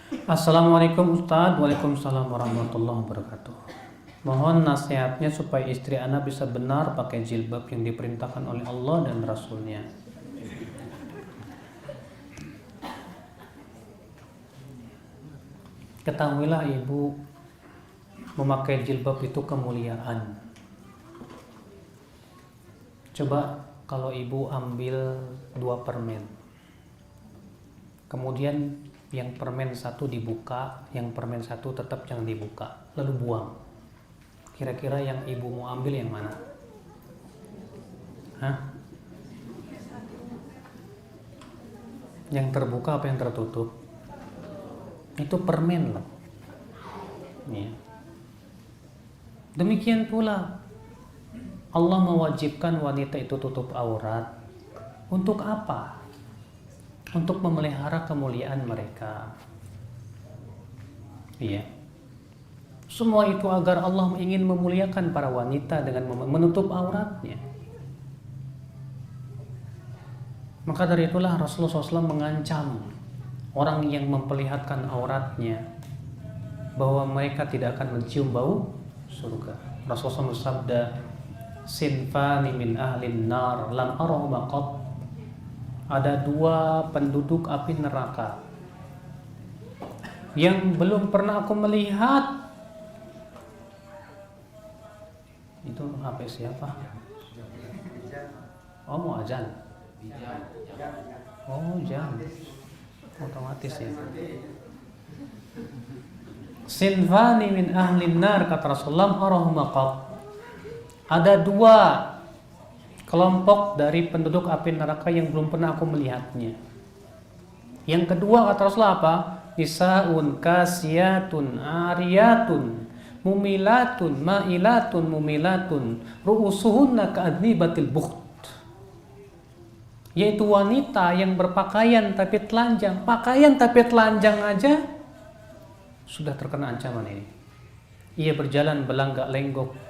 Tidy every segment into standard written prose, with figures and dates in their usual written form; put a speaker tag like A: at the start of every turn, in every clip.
A: Assalamualaikum Ustadz. Waalaikumsalam warahmatullahi wabarakatuh. Mohon nasihatnya supaya istri Ana bisa benar pakai jilbab yang diperintahkan oleh Allah dan Rasulnya. Ketahuilah ibu, memakai jilbab itu kemuliaan. Coba kalau ibu ambil 2 permen, kemudian yang permen satu dibuka, yang permen satu tetap jangan dibuka, lalu buang. Kira-kira yang ibu mau ambil yang mana? Hah? Yang terbuka apa yang tertutup? Itu permen loh. Ya. Demikian pula Allah mewajibkan wanita itu tutup aurat. Untuk apa? Untuk memelihara kemuliaan mereka. Iya. Semua itu agar Allah ingin memuliakan para wanita dengan menutup auratnya. Maka dari itulah Rasulullah SAW mengancam orang yang memperlihatkan auratnya bahwa mereka tidak akan mencium bau surga. Rasulullah SAW bersabda, "Sinfani min ahlin nar lam arahuma qat." Ada 2 penduduk api neraka yang belum pernah aku melihat. Itu HP siapa? Oh, mau azan. Oh, jam. Otomatis ya. Sinfani min ahlin nar, kata Rasulullah, arahuma qat. Ada 2 kelompok dari penduduk api neraka yang belum pernah aku melihatnya. Yang kedua kata Rasulullah apa? Nisaun kasiyatun ariyatun mumilatun ma'ilatun mumilatun ru'usuhunna ka'adnibatil bukht. Yaitu wanita yang berpakaian tapi telanjang. Pakaian tapi telanjang aja sudah terkena ancaman ini. Ia berjalan belanggak lenggok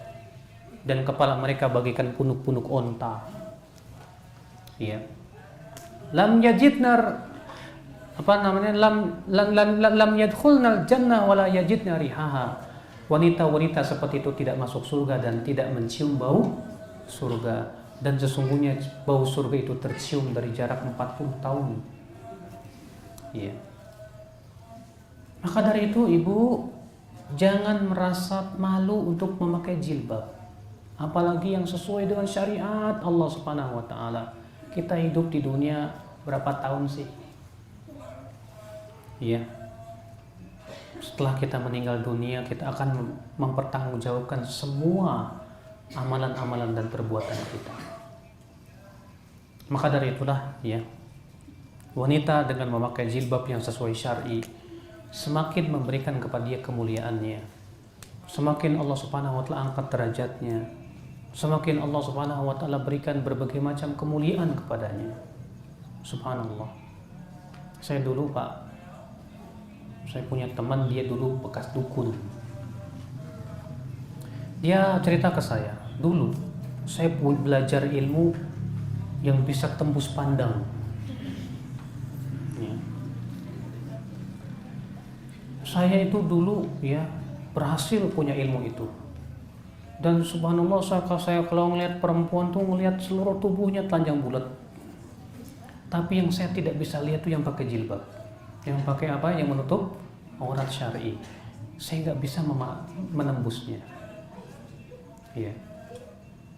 A: dan kepala mereka bagikan punuk-punuk onta. Iya. Lam yajidnar lam yadkhulnal jannah wala yajidna rihaha. Wanita-wanita seperti itu tidak masuk surga dan tidak mencium bau surga, dan sesungguhnya bau surga itu tercium dari jarak 40 tahun. Iya. Maka dari itu ibu jangan merasa malu untuk memakai jilbab. Apalagi yang sesuai dengan syariat Allah Subhanahu wa taala. Kita hidup di dunia berapa tahun sih? Iya. Setelah kita meninggal dunia, kita akan mempertanggungjawabkan semua amalan-amalan dan perbuatan kita. Maka dari itulah ya, wanita dengan memakai jilbab yang sesuai syar'i semakin memberikan kepada dia kemuliaannya. Semakin Allah Subhanahu wa taala angkat derajatnya. Semakin Allah Subhanahu wa taala berikan berbagai macam kemuliaan kepadanya. Subhanallah. Saya dulu Pak, saya punya teman, dia dulu bekas dukun. Dia cerita ke saya, dulu saya belajar ilmu yang bisa tembus pandang. Ya. Saya itu dulu ya berhasil punya ilmu itu. Dan subhanallah, saya kalau ngelihat perempuan tuh ngelihat seluruh tubuhnya telanjang bulat. Tapi yang saya tidak bisa lihat tuh yang pakai jilbab. Yang pakai apa? Yang menutup aurat syar'i. Saya nggak bisa menembusnya. Iya.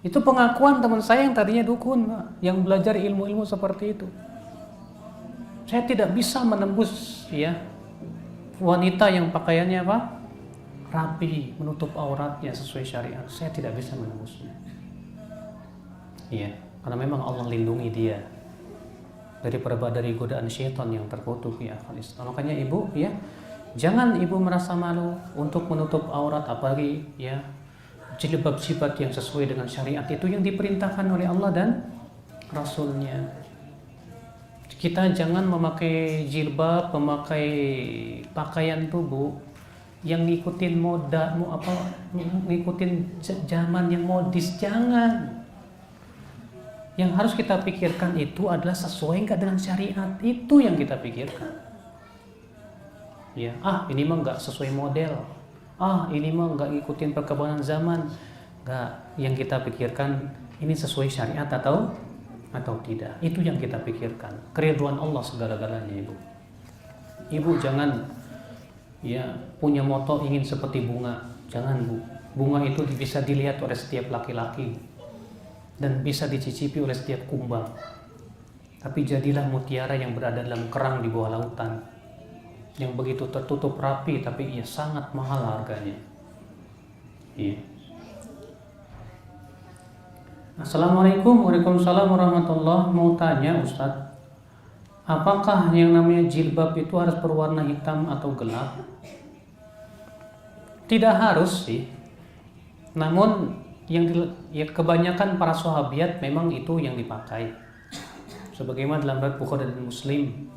A: Itu pengakuan teman saya yang tadinya dukun, Pak, yang belajar ilmu-ilmu seperti itu. Saya tidak bisa menembus ya wanita yang pakaiannya apa? Rapi, menutup auratnya sesuai syariat. Saya tidak bisa menembusnya. Iya, karena memang Allah lindungi dia dari godaan syaitan yang terkutuk ya. Makanya ibu ya, jangan ibu merasa malu untuk menutup aurat, apalagi ya jilbab-jilbab yang sesuai dengan syariat itu yang diperintahkan oleh Allah dan Rasulnya. Kita jangan memakai jilbab, memakai pakaian tubuh yang ngikutin ngikutin zaman yang modis. Jangan. Yang harus kita pikirkan itu adalah sesuai enggak dengan syariat. Itu yang kita pikirkan. Ya, ini mah nggak sesuai model. Ini mah nggak ngikutin perkembangan zaman. Nggak. Yang kita pikirkan ini sesuai syariat atau tidak. Itu yang kita pikirkan. Keriduan Allah segala-galanya, Ibu. Ibu jangan punya moto ingin seperti bunga. Jangan, Bu. Bunga itu bisa dilihat oleh setiap laki-laki dan bisa dicicipi oleh setiap kumbang. Tapi jadilah mutiara yang berada dalam kerang di bawah lautan, yang begitu tertutup rapi tapi sangat mahal harganya. Iya. Assalamualaikum. Waalaikumsalam warahmatullahi. Mau tanya Ustadz, apakah yang namanya jilbab itu harus berwarna hitam atau gelap? Tidak harus sih. Namun kebanyakan para sahabiat memang itu yang dipakai. Sebagaimana dalam riwayat Bukhari dan Muslim,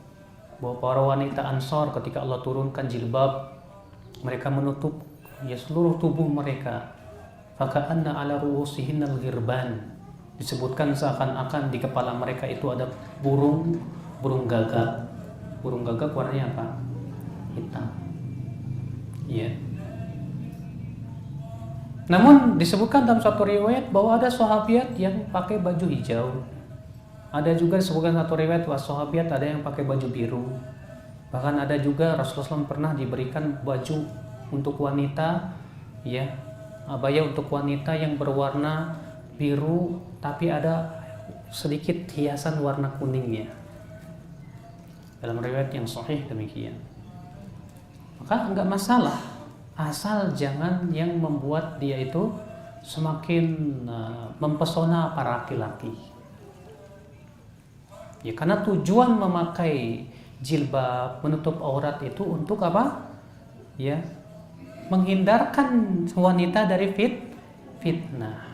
A: bahwa para wanita Ansor ketika Allah turunkan jilbab, mereka menutup seluruh tubuh mereka. Faka'anna ala ru'usihinnal ghirban. Disebutkan seakan-akan di kepala mereka itu ada burung gagak. Burung gagak warnanya apa? Hitam. Iya. Namun disebutkan dalam satu riwayat bahwa ada sahabiat yang pakai baju hijau. Ada juga disebutkan satu riwayat bahwa sahabiat ada yang pakai baju biru. Bahkan ada juga Rasulullah SAW pernah diberikan baju untuk wanita, abaya untuk wanita yang berwarna biru tapi ada sedikit hiasan warna kuningnya. Dalam riwayat yang sahih demikian. Maka enggak masalah, asal jangan yang membuat dia itu semakin mempesona para laki-laki. Karena tujuan memakai jilbab menutup aurat itu untuk apa? Menghindarkan wanita dari fitnah.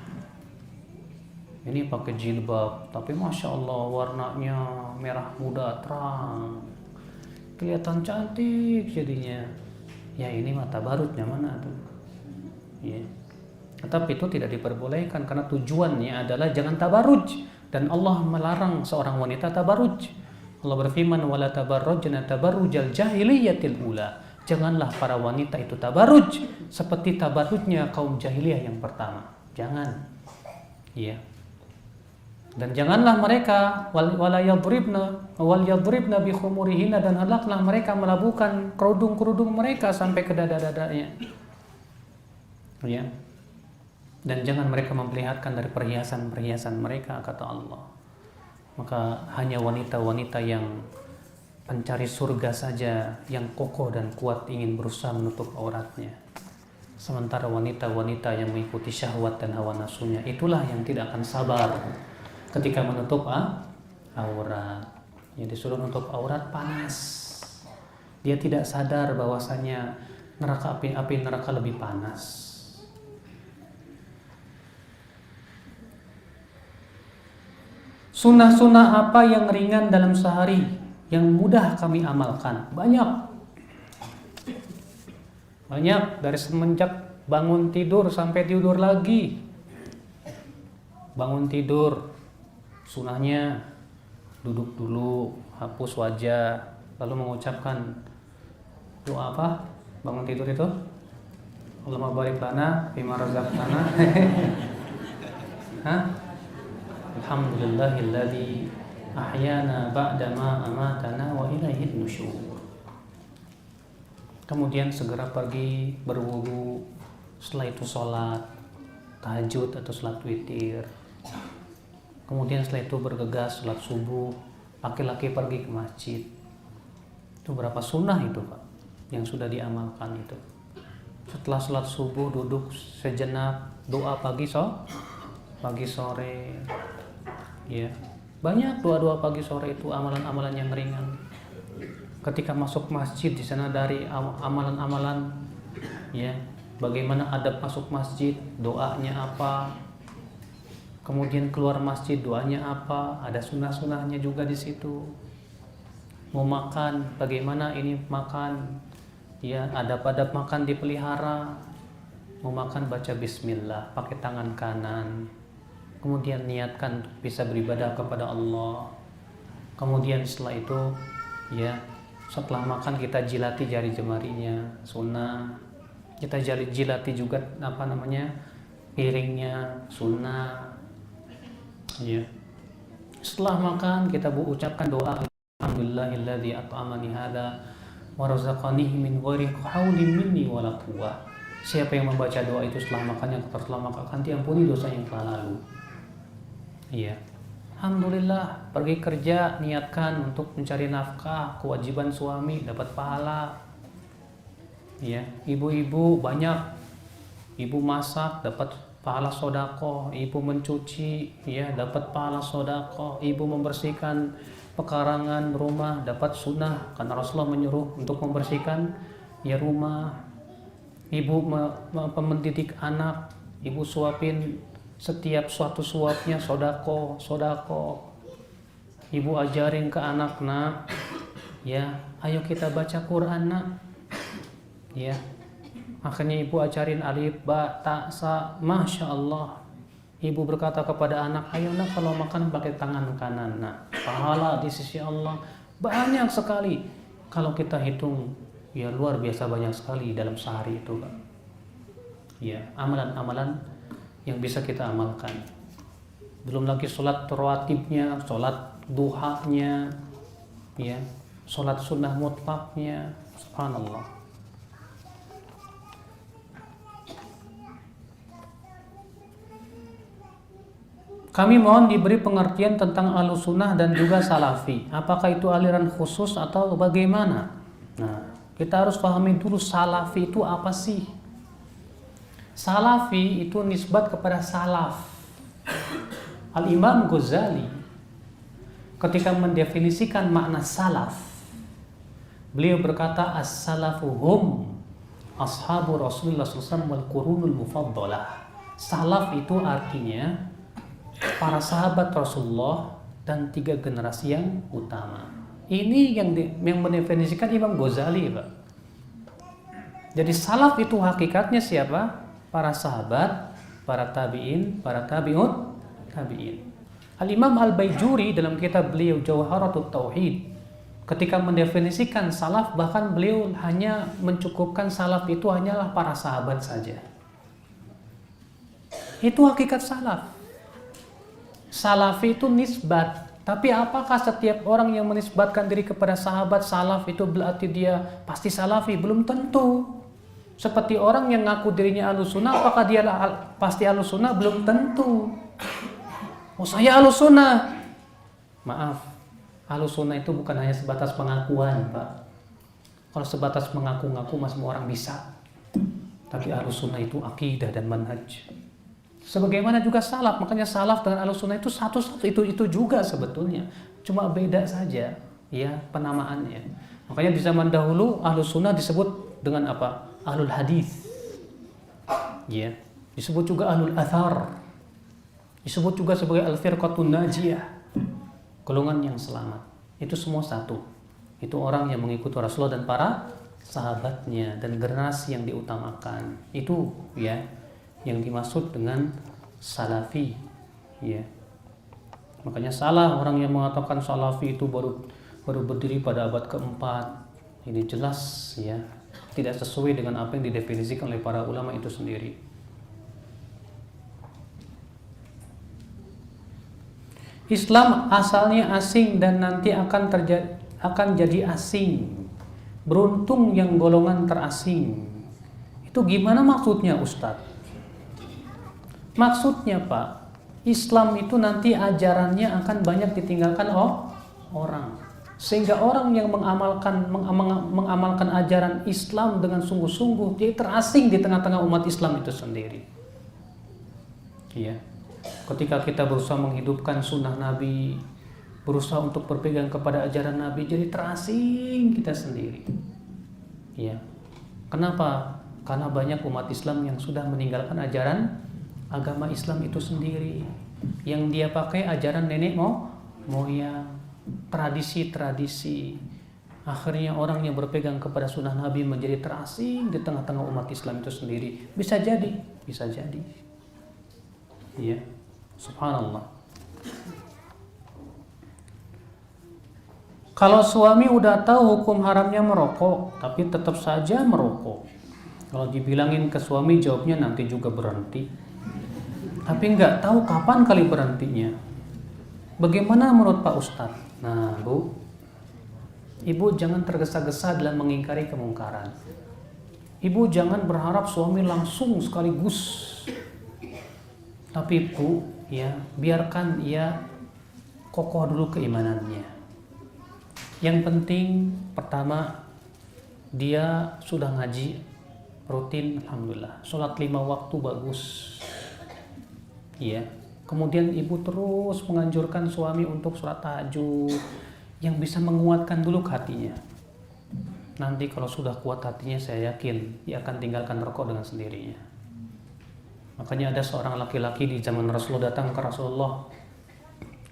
A: Ini pakai jilbab, tapi masya Allah warnanya merah muda terang, kelihatan cantik jadinya. Ini mata barutnya mana tuh? Tapi itu tidak diperbolehkan karena tujuannya adalah jangan tabaruj. Dan Allah melarang seorang wanita tabaruj. Allah berfirman, wala tabarrujna tabarrujal jahiliyatil ula. Janganlah para wanita itu tabaruj seperti tabarujnya kaum jahiliyah yang pertama. Jangan. Dan janganlah mereka wal yadribna bi khumurihinna, dan hendaklah mereka melabuhkan kerudung-kerudung mereka sampai ke dada-dadanya. Dan jangan mereka memperlihatkan dari perhiasan-perhiasan mereka, kata Allah. Maka hanya wanita-wanita yang pencari surga saja yang kokoh dan kuat ingin berusaha menutup auratnya. Sementara wanita-wanita yang mengikuti syahwat dan hawa nafsunya, itulah yang tidak akan sabar ketika menutup aurat. Disuruh menutup aurat panas. Dia tidak sadar bahwasanya api neraka lebih panas. Sunnah-sunnah apa yang ringan dalam sehari yang mudah kami amalkan? Banyak dari semenjak bangun tidur sampai tidur lagi. Bangun tidur, sunnahnya duduk dulu, hapus wajah, lalu mengucapkan doa apa? Bangun tidur itu? Allahumma barik lana fima razaqtana. Alhamdulillahilladzi ahyana ba'dama amatana wa ilaihin nusyur. Kemudian segera pergi berwudu, setelah itu sholat tahajud atau sholat witir. Kemudian setelah itu bergegas sholat subuh, laki-laki pergi ke masjid. Itu berapa sunnah itu, Pak, yang sudah diamalkan itu. Setelah sholat subuh duduk sejenak, doa pagi sore. Banyak doa-doa pagi sore itu, amalan-amalan yang ringan. Ketika masuk masjid di sana dari amalan-amalan, bagaimana adab masuk masjid, doanya apa. Kemudian keluar masjid, doanya apa. Ada sunnah-sunnahnya juga di situ. Mau makan, bagaimana ini makan, adab-adab makan dipelihara. Mau makan baca bismillah, pakai tangan kanan. Kemudian niatkan bisa beribadah kepada Allah. Kemudian setelah itu Setelah makan kita jilati jari jemarinya, sunnah. Kita jilati juga piringnya, sunnah. Ya. Setelah makan kita ucapkan doa, alhamdulillahilladzi at'amani hadza wa razaqanihi min ghairi haulin minni wala quwwah. Siapa yang membaca doa itu setelah makan, yang telah makan, akan diampuni dosa yang telah lalu. Iya. Alhamdulillah, pergi kerja niatkan untuk mencari nafkah, kewajiban suami, dapat pahala. Iya, ibu-ibu banyak, ibu masak dapat pahala sodako, ibu mencuci ya dapat pahala sodako, ibu membersihkan pekarangan rumah dapat sunnah karena Rasulullah menyuruh untuk membersihkan ya rumah. Ibu mendidik anak, ibu suapin setiap suatu suapnya sodako. Ibu ajarin ke anak, nak, ya ayo kita baca Quran, nak, ya. Akhirnya ibu ajarin alif, ba, ta, sa, masya Allah. Ibu berkata kepada anak, ayo nak kalau makan pakai tangan kanan, nak. Pahala di sisi Allah banyak sekali. Kalau kita hitung, ya luar biasa banyak sekali dalam sehari itu, Pak. Ya, amalan-amalan yang bisa kita amalkan. Belum lagi sholat rawatibnya, sholat duhanya, ya, sholat sunnah mutlaknya, subhanallah. Kami mohon diberi pengertian tentang Ahlus Sunnah dan juga Salafi. Apakah itu aliran khusus atau bagaimana? Nah, kita harus pahami dulu Salafi itu apa sih? Salafi itu nisbat kepada salaf. Al-Imam Ghazali ketika mendefinisikan makna salaf, beliau berkata as-salafu hum ashabu Rasulullah SAW wal qurunul mufaddalah. Salaf itu artinya para sahabat Rasulullah dan 3 generasi yang utama. Ini yang mendefinisikan Imam Ghazali, Pak. Jadi salaf itu hakikatnya siapa? Para sahabat, para tabi'in, para tabi'ut tabi'in. Al-Imam Al-Baijuri dalam kitab beliau Jawharatut Tauhid ketika mendefinisikan salaf, bahkan beliau hanya mencukupkan salaf itu hanyalah para sahabat saja. Itu hakikat salaf. Salafi itu nisbat. Tapi apakah setiap orang yang menisbatkan diri kepada sahabat salaf itu berarti dia pasti salafi? Belum tentu. Seperti orang yang ngaku dirinya Ahlus Sunnah, apakah dia pasti Ahlus Sunnah? Belum tentu. Oh, saya Ahlus Sunnah. Maaf, Ahlus Sunnah itu bukan hanya sebatas pengakuan, Pak. Kalau sebatas mengaku-ngaku semua orang bisa. Tapi Ahlus Sunnah itu akidah dan manhaj. Sebagaimana juga salaf, makanya salaf dengan Ahlus Sunnah itu satu-satu itu juga sebetulnya. Cuma beda saja ya penamaannya. Makanya di zaman dahulu Ahlus Sunnah disebut dengan apa? Ahlul Hadis. Ya, disebut juga Ahlul Athar. Disebut juga sebagai Al-Firqatun Najiyah. Golongan yang selamat. Itu semua satu. Itu orang yang mengikuti Rasulullah dan para sahabatnya dan generasi yang diutamakan. Itu ya yang dimaksud dengan salafi, ya. Makanya salah orang yang mengatakan salafi itu baru berdiri pada abad keempat. Ini jelas ya tidak sesuai dengan apa yang didefinisikan oleh para ulama itu sendiri. Islam asalnya asing dan nanti akan jadi asing. Beruntung yang golongan terasing. Itu gimana maksudnya, Ustadz? Maksudnya, Pak, Islam itu nanti ajarannya akan banyak ditinggalkan orang. Sehingga orang yang mengamalkan ajaran Islam dengan sungguh-sungguh, dia terasing di tengah-tengah umat Islam itu sendiri. Iya. Ketika kita berusaha menghidupkan sunnah Nabi, berusaha untuk berpegang kepada ajaran Nabi, jadi terasing kita sendiri. Iya. Kenapa? Karena banyak umat Islam yang sudah meninggalkan ajaran agama Islam itu sendiri. Yang dia pakai ajaran nenek moyang, tradisi-tradisi. Akhirnya orang yang berpegang kepada sunnah Nabi menjadi terasing di tengah-tengah umat Islam itu sendiri. Bisa jadi. Iya, subhanallah. Kalau suami udah tahu hukum haramnya merokok, tapi tetap saja merokok. Kalau dibilangin ke suami, jawabnya nanti juga berhenti. Tapi nggak tahu kapan kali berhentinya. Bagaimana menurut Pak Ustadz? Nah, Bu, Ibu jangan tergesa-gesa dalam mengingkari kemungkaran. Ibu jangan berharap suami langsung sekaligus. Tapi Bu, ya, biarkan ia kokoh dulu keimanannya. Yang penting pertama, dia sudah ngaji rutin, alhamdulillah. Sholat 5 waktu bagus. Ya. Kemudian ibu terus menganjurkan suami untuk sholat tahajud yang bisa menguatkan dulu hatinya. Nanti kalau sudah kuat hatinya, saya yakin dia akan tinggalkan rokok dengan sendirinya. Makanya ada seorang laki-laki di zaman Rasulullah datang ke Rasulullah.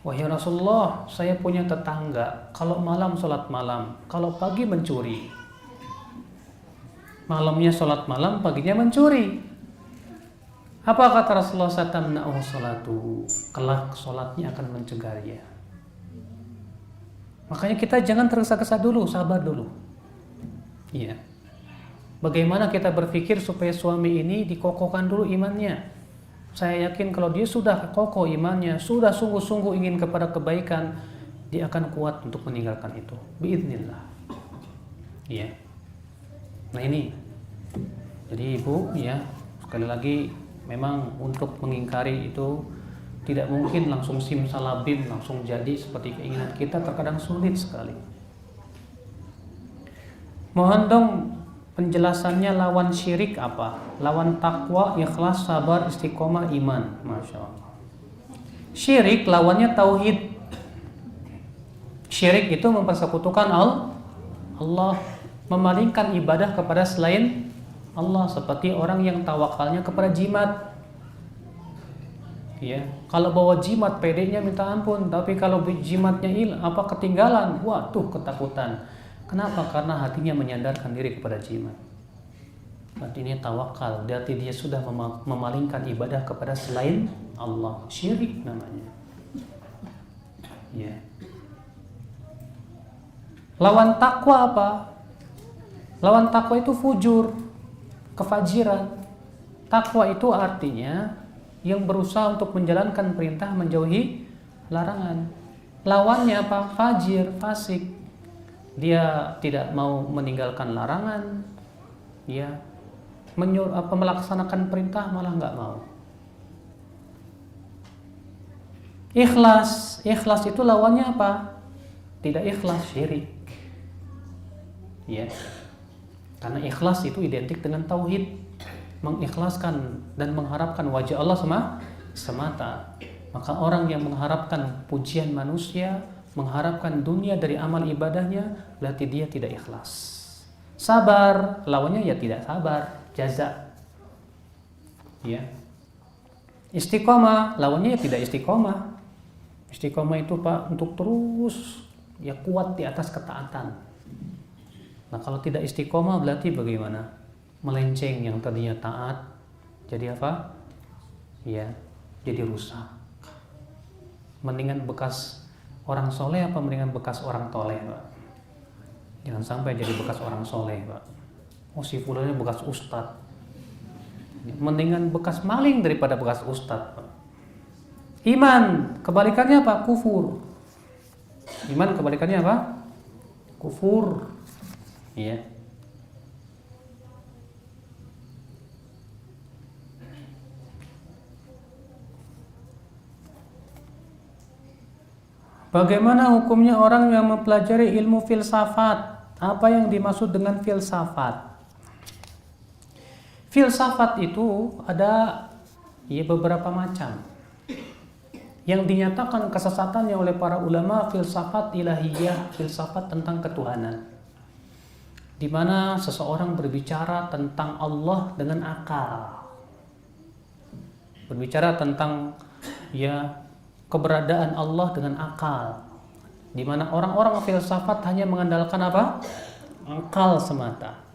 A: Wahai Rasulullah, saya punya tetangga, kalau malam sholat malam, kalau pagi mencuri. Malamnya sholat malam, paginya mencuri. Apa kata Rasulullah? Satamna'u sholatu. Kelak sholatnya akan mencegah dia. Makanya kita jangan tergesa-gesa dulu, sabar dulu. Iya. Bagaimana kita berpikir supaya suami ini dikokohkan dulu imannya. Saya yakin kalau dia sudah kokoh imannya, sudah sungguh-sungguh ingin kepada kebaikan, dia akan kuat untuk meninggalkan itu. Biidznillah. Ya. Nah ini. Jadi Ibu, ya, sekali lagi memang untuk mengingkari itu tidak mungkin langsung simsalabim, langsung jadi seperti keinginan kita, terkadang sulit sekali. Mohon dong penjelasannya lawan syirik apa? Lawan takwa, ikhlas, sabar, istiqomah, iman. Masya Allah. Syirik lawannya tauhid. Syirik itu mempersekutukan Allah, memalingkan ibadah kepada selain Allah, seperti orang yang tawakalnya kepada jimat. Ya, kalau bawa jimat pedenya minta ampun, tapi kalau jimatnya ketinggalan, waduh ketakutan. Kenapa? Karena hatinya menyandarkan diri kepada jimat. Berarti ini tawakal, berarti dia sudah memalingkan ibadah kepada selain Allah. Syirik namanya. Ya. Lawan takwa apa? Lawan takwa itu fujur, kefajiran. Takwa itu artinya yang berusaha untuk menjalankan perintah, menjauhi larangan. Lawannya apa? Fajir, fasik. Dia tidak mau meninggalkan larangan, ya, melaksanakan perintah malah nggak mau. Ikhlas itu lawannya apa? Tidak ikhlas, syirik. Ya, karena ikhlas itu identik dengan tauhid, mengikhlaskan dan mengharapkan wajah Allah semata. Maka orang yang mengharapkan pujian manusia, mengharapkan dunia dari amal ibadahnya, berarti dia tidak ikhlas. Sabar, lawannya ya tidak sabar, jaza. Ya. Istiqomah, lawannya ya tidak istiqomah. Istiqomah itu Pak untuk terus ya kuat di atas ketaatan. Nah, kalau tidak istiqomah berarti bagaimana? Melenceng, yang tadinya taat jadi apa? Ya, jadi rusak. Mendingan bekas orang soleh apa mendingan bekas orang toleh, Pak? Jangan sampai jadi bekas orang soleh, Pak. Oh, si fulannya bekas ustad. Mendingan bekas maling daripada bekas ustad, Pak. Iman, kebalikannya apa? Kufur. Iman kebalikannya apa? Kufur. Iya. Bagaimana hukumnya orang yang mempelajari ilmu filsafat? Apa yang dimaksud dengan filsafat? Filsafat itu ada ya beberapa macam. Yang dinyatakan kesesatannya oleh para ulama filsafat ilahiyah, filsafat tentang ketuhanan. Di mana seseorang berbicara tentang Allah dengan akal. Berbicara tentang ya keberadaan Allah dengan akal, di mana orang-orang filsafat hanya mengandalkan apa? Akal semata.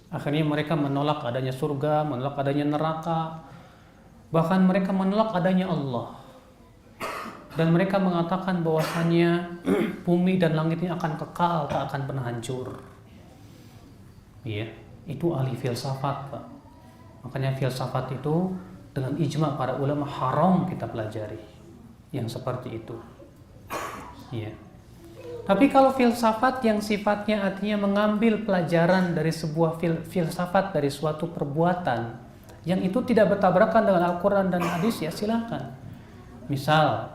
A: Akhirnya mereka menolak adanya surga, menolak adanya neraka, bahkan mereka menolak adanya Allah. Dan mereka mengatakan bahwasannya bumi dan langit ini akan kekal, tak akan pernah hancur. Iya, itu ahli filsafat, Pak. Makanya filsafat itu dengan ijma para ulama haram kita pelajari yang seperti itu. Iya. Tapi kalau filsafat yang sifatnya artinya mengambil pelajaran dari sebuah filsafat dari suatu perbuatan yang itu tidak bertabrakan dengan Al-Quran dan hadis, ya silakan. Misal,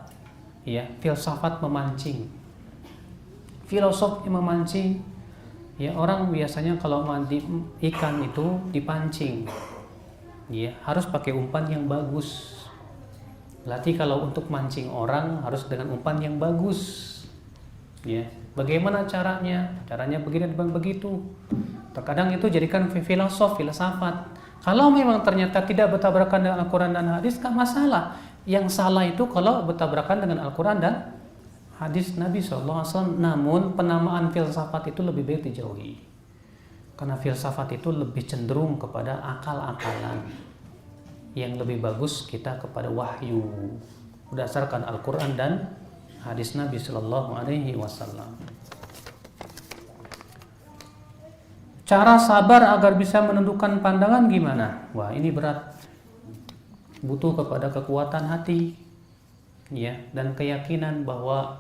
A: ya, filsafat memancing, filosof yang memancing, ya, orang biasanya kalau mandi ikan itu dipancing, ya, harus pakai umpan yang bagus. Berarti kalau untuk mancing orang harus dengan umpan yang bagus, ya. Bagaimana caranya? Caranya begini dan begitu. Terkadang itu jadikan filsafat. Kalau memang ternyata tidak bertabrakan dengan Al-Quran dan hadis, gak masalah. Yang salah itu kalau bertabrakan dengan Al-Quran dan hadis Nabi SAW. Namun penamaan filsafat itu lebih baik dijauhi. Karena filsafat itu lebih cenderung kepada akal-akalan. Yang lebih bagus kita kepada wahyu berdasarkan Al-Quran dan hadis Nabi SAW. Cara sabar agar bisa menundukkan pandangan gimana? Wah, ini berat. Butuh kepada kekuatan hati, ya, dan keyakinan bahwa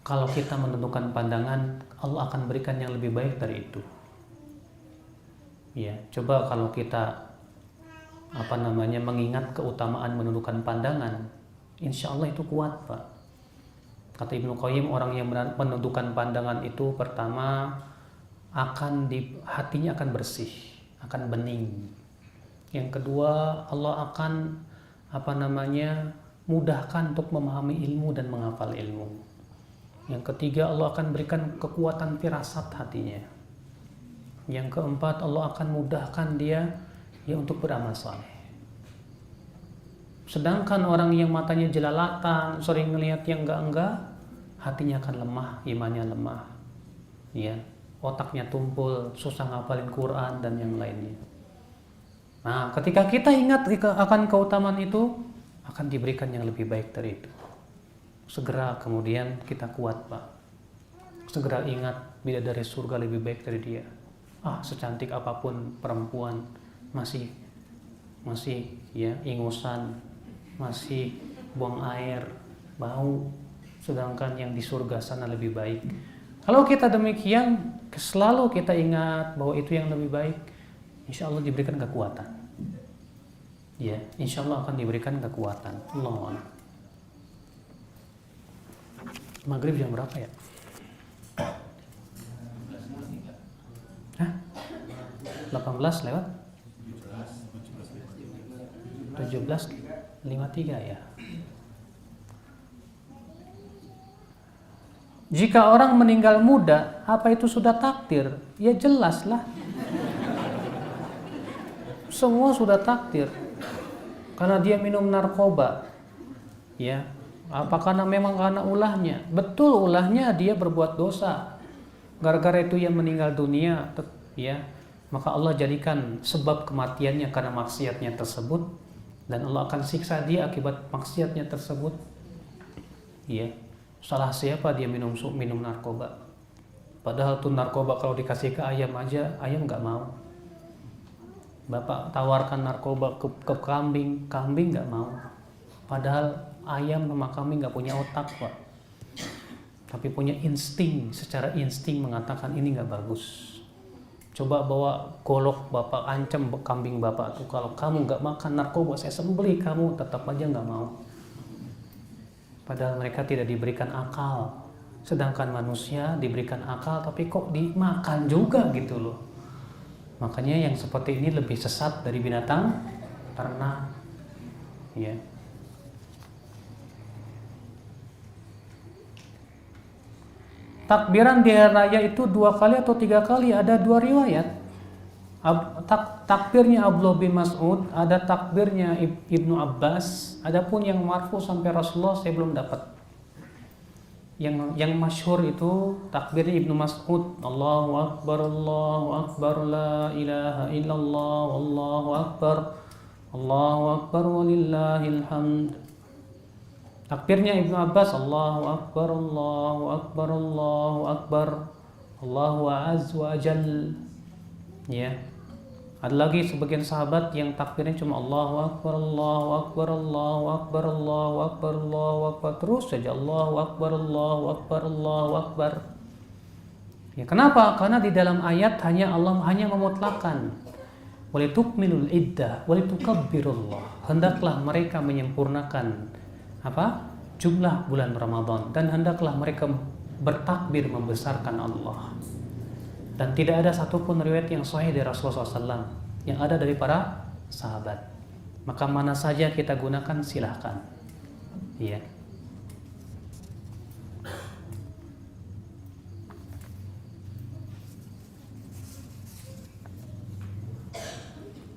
A: kalau kita menundukkan pandangan, Allah akan berikan yang lebih baik dari itu. Ya, coba kalau kita mengingat keutamaan menundukkan pandangan, insya Allah itu kuat, Pak. Kata Ibnu Qayyim, orang yang menundukkan pandangan itu pertama hatinya akan bersih, akan bening. Yang kedua, Allah akan mudahkan untuk memahami ilmu dan menghafal ilmu. Yang ketiga, Allah akan berikan kekuatan firasat hatinya. Yang keempat, Allah akan mudahkan dia untuk beramal saleh. Sedangkan orang yang matanya jelalatan, sering melihat yang enggak, hatinya akan lemah, imannya lemah, ya, otaknya tumpul, susah ngapalin Quran dan yang lainnya. Nah, ketika kita ingat akan keutamaan itu, akan diberikan yang lebih baik dari itu. Segera kemudian kita kuat, Pak. Segera ingat bidadari surga lebih baik dari dia. Secantik apapun perempuan masih ya ingusan, masih buang air, bau, sedangkan yang di surga sana lebih baik. Kalau kita demikian, selalu kita ingat bahwa itu yang lebih baik, insya Allah diberikan kekuatan. Ya, insya Allah akan diberikan kekuatan. Allah. Maghrib jam berapa ya? 18 lewat? 17:53 ya. Jika orang meninggal muda, apa itu sudah takdir? Ya jelaslah. Semua sudah takdir. Karena dia minum narkoba. Ya. Apa memang karena ulahnya? Betul, ulahnya dia berbuat dosa. Gara-gara itu ia meninggal dunia, ya. Maka Allah jadikan sebab kematiannya karena maksiatnya tersebut, dan Allah akan siksa dia akibat maksiatnya tersebut. Ya. Salah siapa dia minum narkoba? Padahal tuh narkoba kalau dikasih ke ayam aja, ayam nggak mau. Bapak tawarkan narkoba ke kambing, kambing nggak mau. Padahal ayam sama kambing nggak punya otak, Pak. Tapi punya insting, secara insting mengatakan ini nggak bagus. Coba bawa golok bapak ancam kambing bapak tuh, kalau kamu nggak makan narkoba saya sembelih kamu, tetap aja nggak mau. Padahal mereka tidak diberikan akal. Sedangkan manusia diberikan akal tapi kok dimakan juga gitu loh. Makanya yang seperti ini lebih sesat dari binatang ternak. Ya. Takbiran di hari raya itu 2 kali atau 3 kali, ada 2 riwayat. Takbirnya Abdullah bin Mas'ud, ada takbirnya Ibnu Abbas, adapun yang marfu sampai Rasulullah saya belum dapat. Yang masyhur itu takbirnya Ibnu Mas'ud, Allahu Akbar, la ilaha illallah, Allahu Akbar, walillahil hamd. Takbirnya Ibnu Abbas, Allahu Akbar, Allahu Akbar, Allahu Akbar, Allahu Azza wa Jal. Ya. Ada lagi sebagian sahabat yang takbirnya cuma Allahu Akbar, Allahu Akbar, Allahu Akbar, Allahu Akbar, Allahu Akbar, terus saja Allahu Akbar, Allahu Akbar, Allahu Akbar. Ya, kenapa? Karena di dalam ayat Allah hanya memutlakkan walitukmilul iddah walitukabbirullah. Hendaklah mereka menyempurnakan jumlah bulan Ramadan, dan hendaklah mereka bertakbir membesarkan Allah. Dan tidak ada satupun riwayat yang sahih dari Rasulullah SAW, yang ada dari para sahabat. Maka mana saja kita gunakan silahkan. Iya.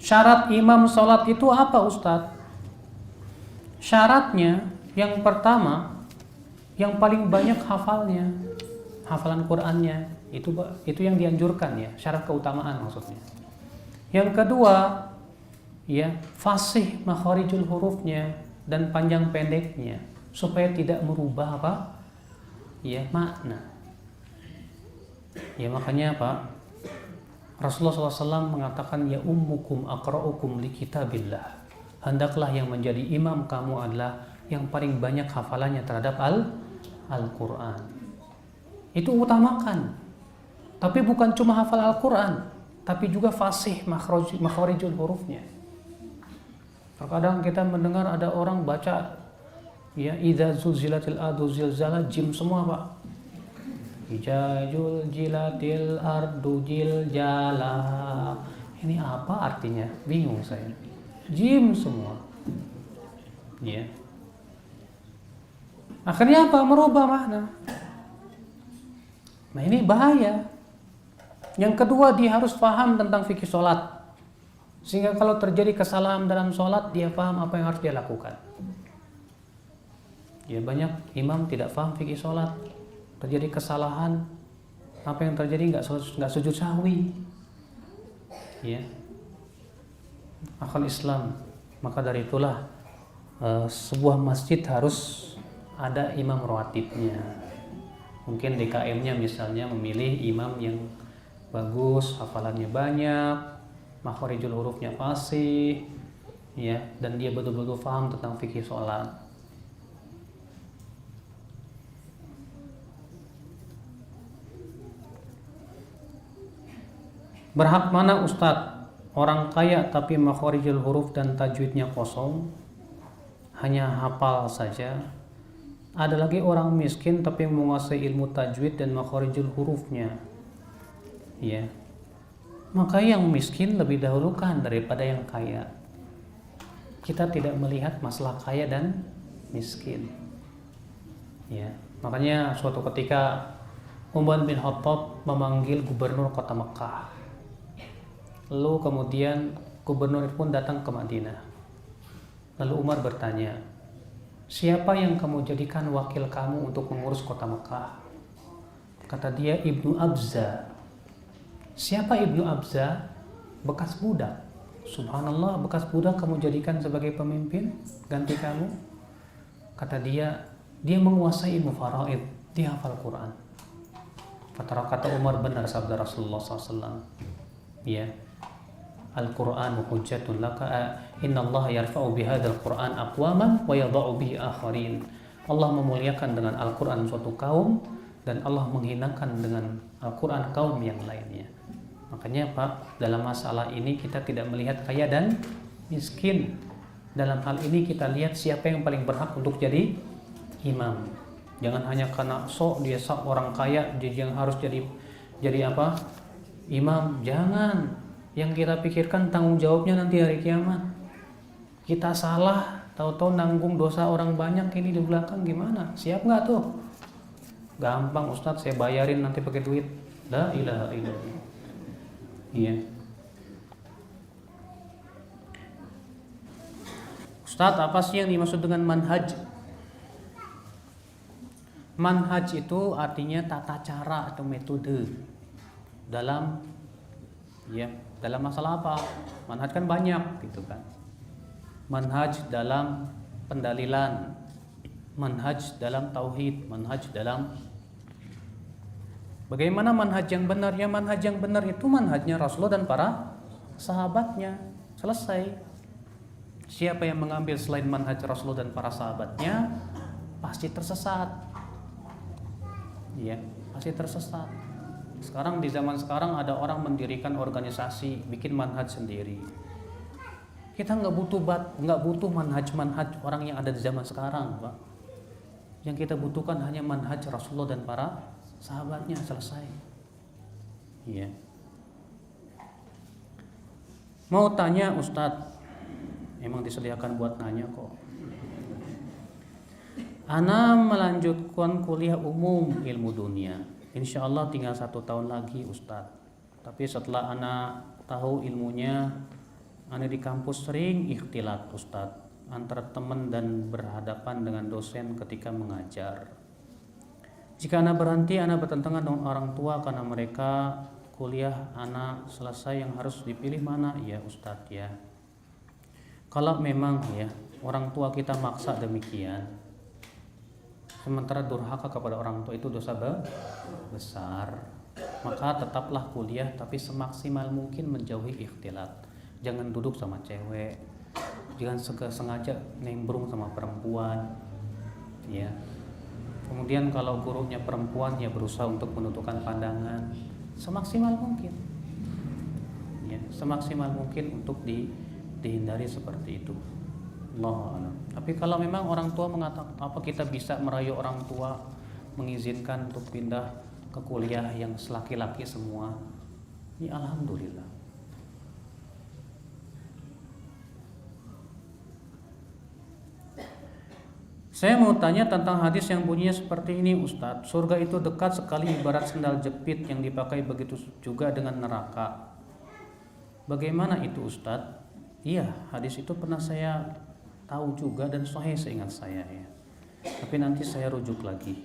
A: Syarat imam sholat itu apa, Ustadz? Syaratnya yang pertama, yang paling banyak hafalan Qur'annya, itu yang dianjurkan ya, syarat keutamaan maksudnya. Yang kedua, ya, fasih makharijul hurufnya dan panjang pendeknya supaya tidak merubah makna. Ya, makanya Rasulullah SAW mengatakan, ya ummukum aqra'ukum li kitabillah. Hendaklah yang menjadi imam kamu adalah yang paling banyak hafalannya terhadap Al-Quran. Itu utamakan. Tapi bukan cuma hafal Al-Quran, tapi juga fasih makharijul hurufnya. Terkadang kita mendengar ada orang baca, ya, idza zulzilatil ardu zilzala, jim semua, Pak. Idza zulzilatil ardu zilzala. Ini apa artinya? Bingung saya. Jim semua. Ya. Akhirnya apa? Merubah makna. Nah, ini bahaya. Yang kedua, dia harus paham tentang fikih sholat, sehingga kalau terjadi kesalahan dalam sholat, dia paham apa yang harus dia lakukan. Ya, banyak imam tidak paham fikih sholat, terjadi kesalahan, apa yang terjadi? Nggak sujud sahwi. Ya. Akal Islam. Maka dari itulah sebuah masjid harus ada imam rawatibnya. Mungkin DKM-nya misalnya memilih imam yang bagus, hafalannya banyak, makharijul hurufnya fasih, ya, dan dia betul-betul paham tentang fikih sholat. Berhak mana, Ustadz? Orang kaya tapi makharijul huruf dan tajwidnya kosong, hanya hafal saja. Ada lagi orang miskin tapi menguasai ilmu tajwid dan makharijul hurufnya. Ya. Maka yang miskin lebih dahulukan daripada yang kaya. Kita tidak melihat masalah kaya dan miskin. Ya. Makanya suatu ketika Umar bin Khattab memanggil gubernur kota Mekah. Lalu kemudian gubernur pun datang ke Madinah. Lalu Umar bertanya, siapa yang kamu jadikan wakil kamu untuk mengurus kota Mekah? Kata dia, Ibnu Abza. Siapa Ibnu Abza? Bekas budak. Subhanallah, bekas budak kamu jadikan sebagai pemimpin ganti kamu? Kata dia menguasai ilmu faraid, dia hafal Quran. Kata Umar, benar sabda Rasulullah SAW. Ya. Al-Quran hujjatun laka, innallaha yarfa'u bihadzal Qur'an aqwaman wa yadha'u bihi akharin. Allah memuliakan dengan Al-Quran suatu kaum, dan Allah menghinakan dengan Al-Quran kaum yang lainnya. Makanya Pak, dalam masalah ini kita tidak melihat kaya dan miskin. Dalam hal ini kita lihat siapa yang paling berhak untuk jadi imam. Jangan hanya karena dia orang kaya yang harus jadi imam. Jangan. Yang kita pikirkan tanggung jawabnya nanti hari kiamat. Kita salah, tahu-tahu nanggung dosa orang banyak ini di belakang, gimana? Siap nggak tuh? Gampang Ustadz, saya bayarin nanti pakai duit. La ilaha illallah. Iya. Ustadz, apa sih yang dimaksud dengan manhaj? Manhaj itu artinya tata cara atau metode dalam masalah apa? Manhaj kan banyak gitu kan. Manhaj dalam pendalilan, manhaj dalam tauhid, manhaj dalam bagaimana manhaj yang benar. Ya manhaj yang benar itu manhajnya Rasulullah dan para sahabatnya. Selesai. Siapa yang mengambil selain manhaj Rasulullah dan para sahabatnya pasti tersesat. Ya, pasti tersesat. Sekarang di zaman sekarang ada orang mendirikan organisasi, bikin manhaj sendiri. Kita nggak butuh manhaj orang yang ada di zaman sekarang, Pak. Yang kita butuhkan hanya manhaj Rasulullah dan para sahabatnya, selesai. Iya. Mau tanya Ustadz, emang disediakan buat nanya kok. Ana melanjutkan kuliah umum ilmu dunia. Insya Allah tinggal 1 tahun lagi Ustadz. Tapi setelah ana tahu ilmunya, ana di kampus sering ikhtilat Ustadz, antara teman dan berhadapan dengan dosen ketika mengajar. Jika ana berhenti, ana bertentangan dengan orang tua karena mereka kuliah ana selesai, yang harus dipilih mana ya Ustadz ya. Kalau memang ya orang tua kita maksa demikian, sementara durhaka kepada orang tua itu dosa besar, maka tetaplah kuliah tapi semaksimal mungkin menjauhi ikhtilat. Jangan duduk sama cewek, jangan sengaja nimbrung sama perempuan, ya. Kemudian kalau gurunya perempuan, ya berusaha untuk menundukkan pandangan semaksimal mungkin, ya, semaksimal mungkin untuk dihindari seperti itu. Allah a'lam. Tapi kalau memang orang tua mengatakan apa, kita bisa merayu orang tua mengizinkan untuk pindah ke kuliah yang laki-laki semua, ya alhamdulillah. Saya mau tanya tentang hadis yang bunyinya seperti ini Ustadz. Surga itu dekat sekali ibarat sendal jepit yang dipakai, begitu juga dengan neraka. Bagaimana itu Ustadz? Iya, hadis itu pernah saya tahu juga dan sahih seingat saya ya. Tapi nanti saya rujuk lagi.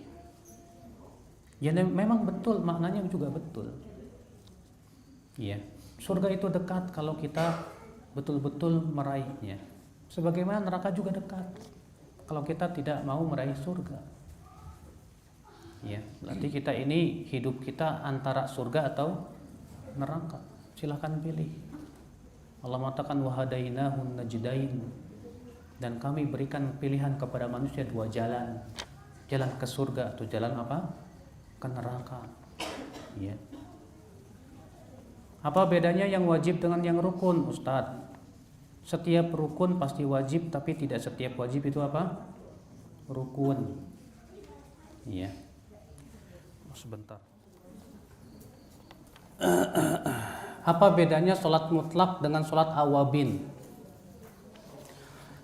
A: Ya memang betul, maknanya juga betul. Iya, surga itu dekat kalau kita betul-betul meraihnya. Sebagaimana neraka juga dekat kalau kita tidak mau meraih surga. Ya, berarti kita ini hidup kita antara surga atau neraka. Silahkan pilih. Allah mengatakan wahadainahun najdain, dan kami berikan pilihan kepada manusia 2 jalan. Jalan ke surga atau jalan apa? Ke neraka. Ya. Apa bedanya yang wajib dengan yang rukun, Ustadz? Setiap rukun pasti wajib, tapi tidak setiap wajib itu apa? Rukun. Iya. Sebentar. Apa bedanya sholat mutlak dengan sholat awabin?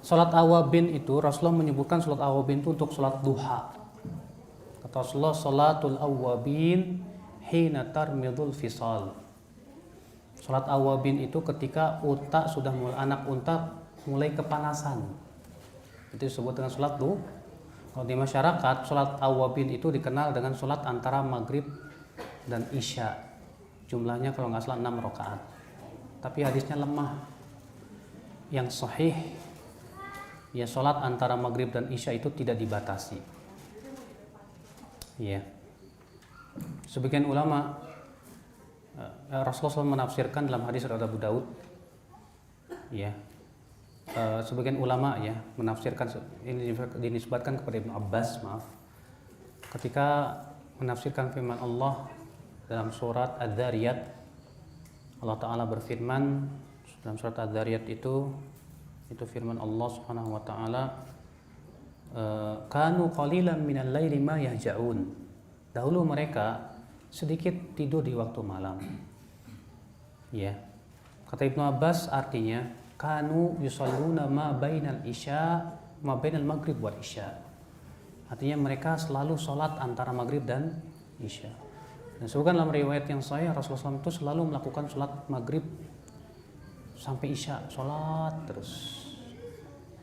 A: Sholat awabin itu Rasulullah menyebutkan sholat awabin itu untuk sholat duha. Kata Rasulullah, sholatul awabin hina tarmidul fisal. Sholat awabin itu ketika anak unta mulai kepanasan. Itu disebut dengan sholat duha. Kalau di masyarakat, sholat awabin itu dikenal dengan sholat antara maghrib dan isya. Jumlahnya kalau nggak salah 6 rakaat. Tapi hadisnya lemah. Yang sahih, ya sholat antara maghrib dan isya itu tidak dibatasi. Ya. Sebagian ulama, Rasulullah SAW menafsirkan dalam hadis riwayat Abu Daud, ya, sebagian ulama ya menafsirkan, ini dinisbatkan kepada Ibnu Abbas, maaf, ketika menafsirkan firman Allah dalam surat Adz-Dzariyat. Allah Ta'ala berfirman dalam surat Adz-Dzariyat itu firman Allah Subhanahu wa Ta'ala, kanu qalilan minal laili ma yahja'un. Dahulu mereka sedikit tidur di waktu malam. Ya. Kata Ibnu Abbas artinya kanu yusalluna ma bainal maghrib wal isya. Artinya mereka selalu sholat antara maghrib dan isya. Dan sebutkan dalam riwayat yang sahih, Rasulullah SAW itu selalu melakukan sholat maghrib sampai isya, sholat terus.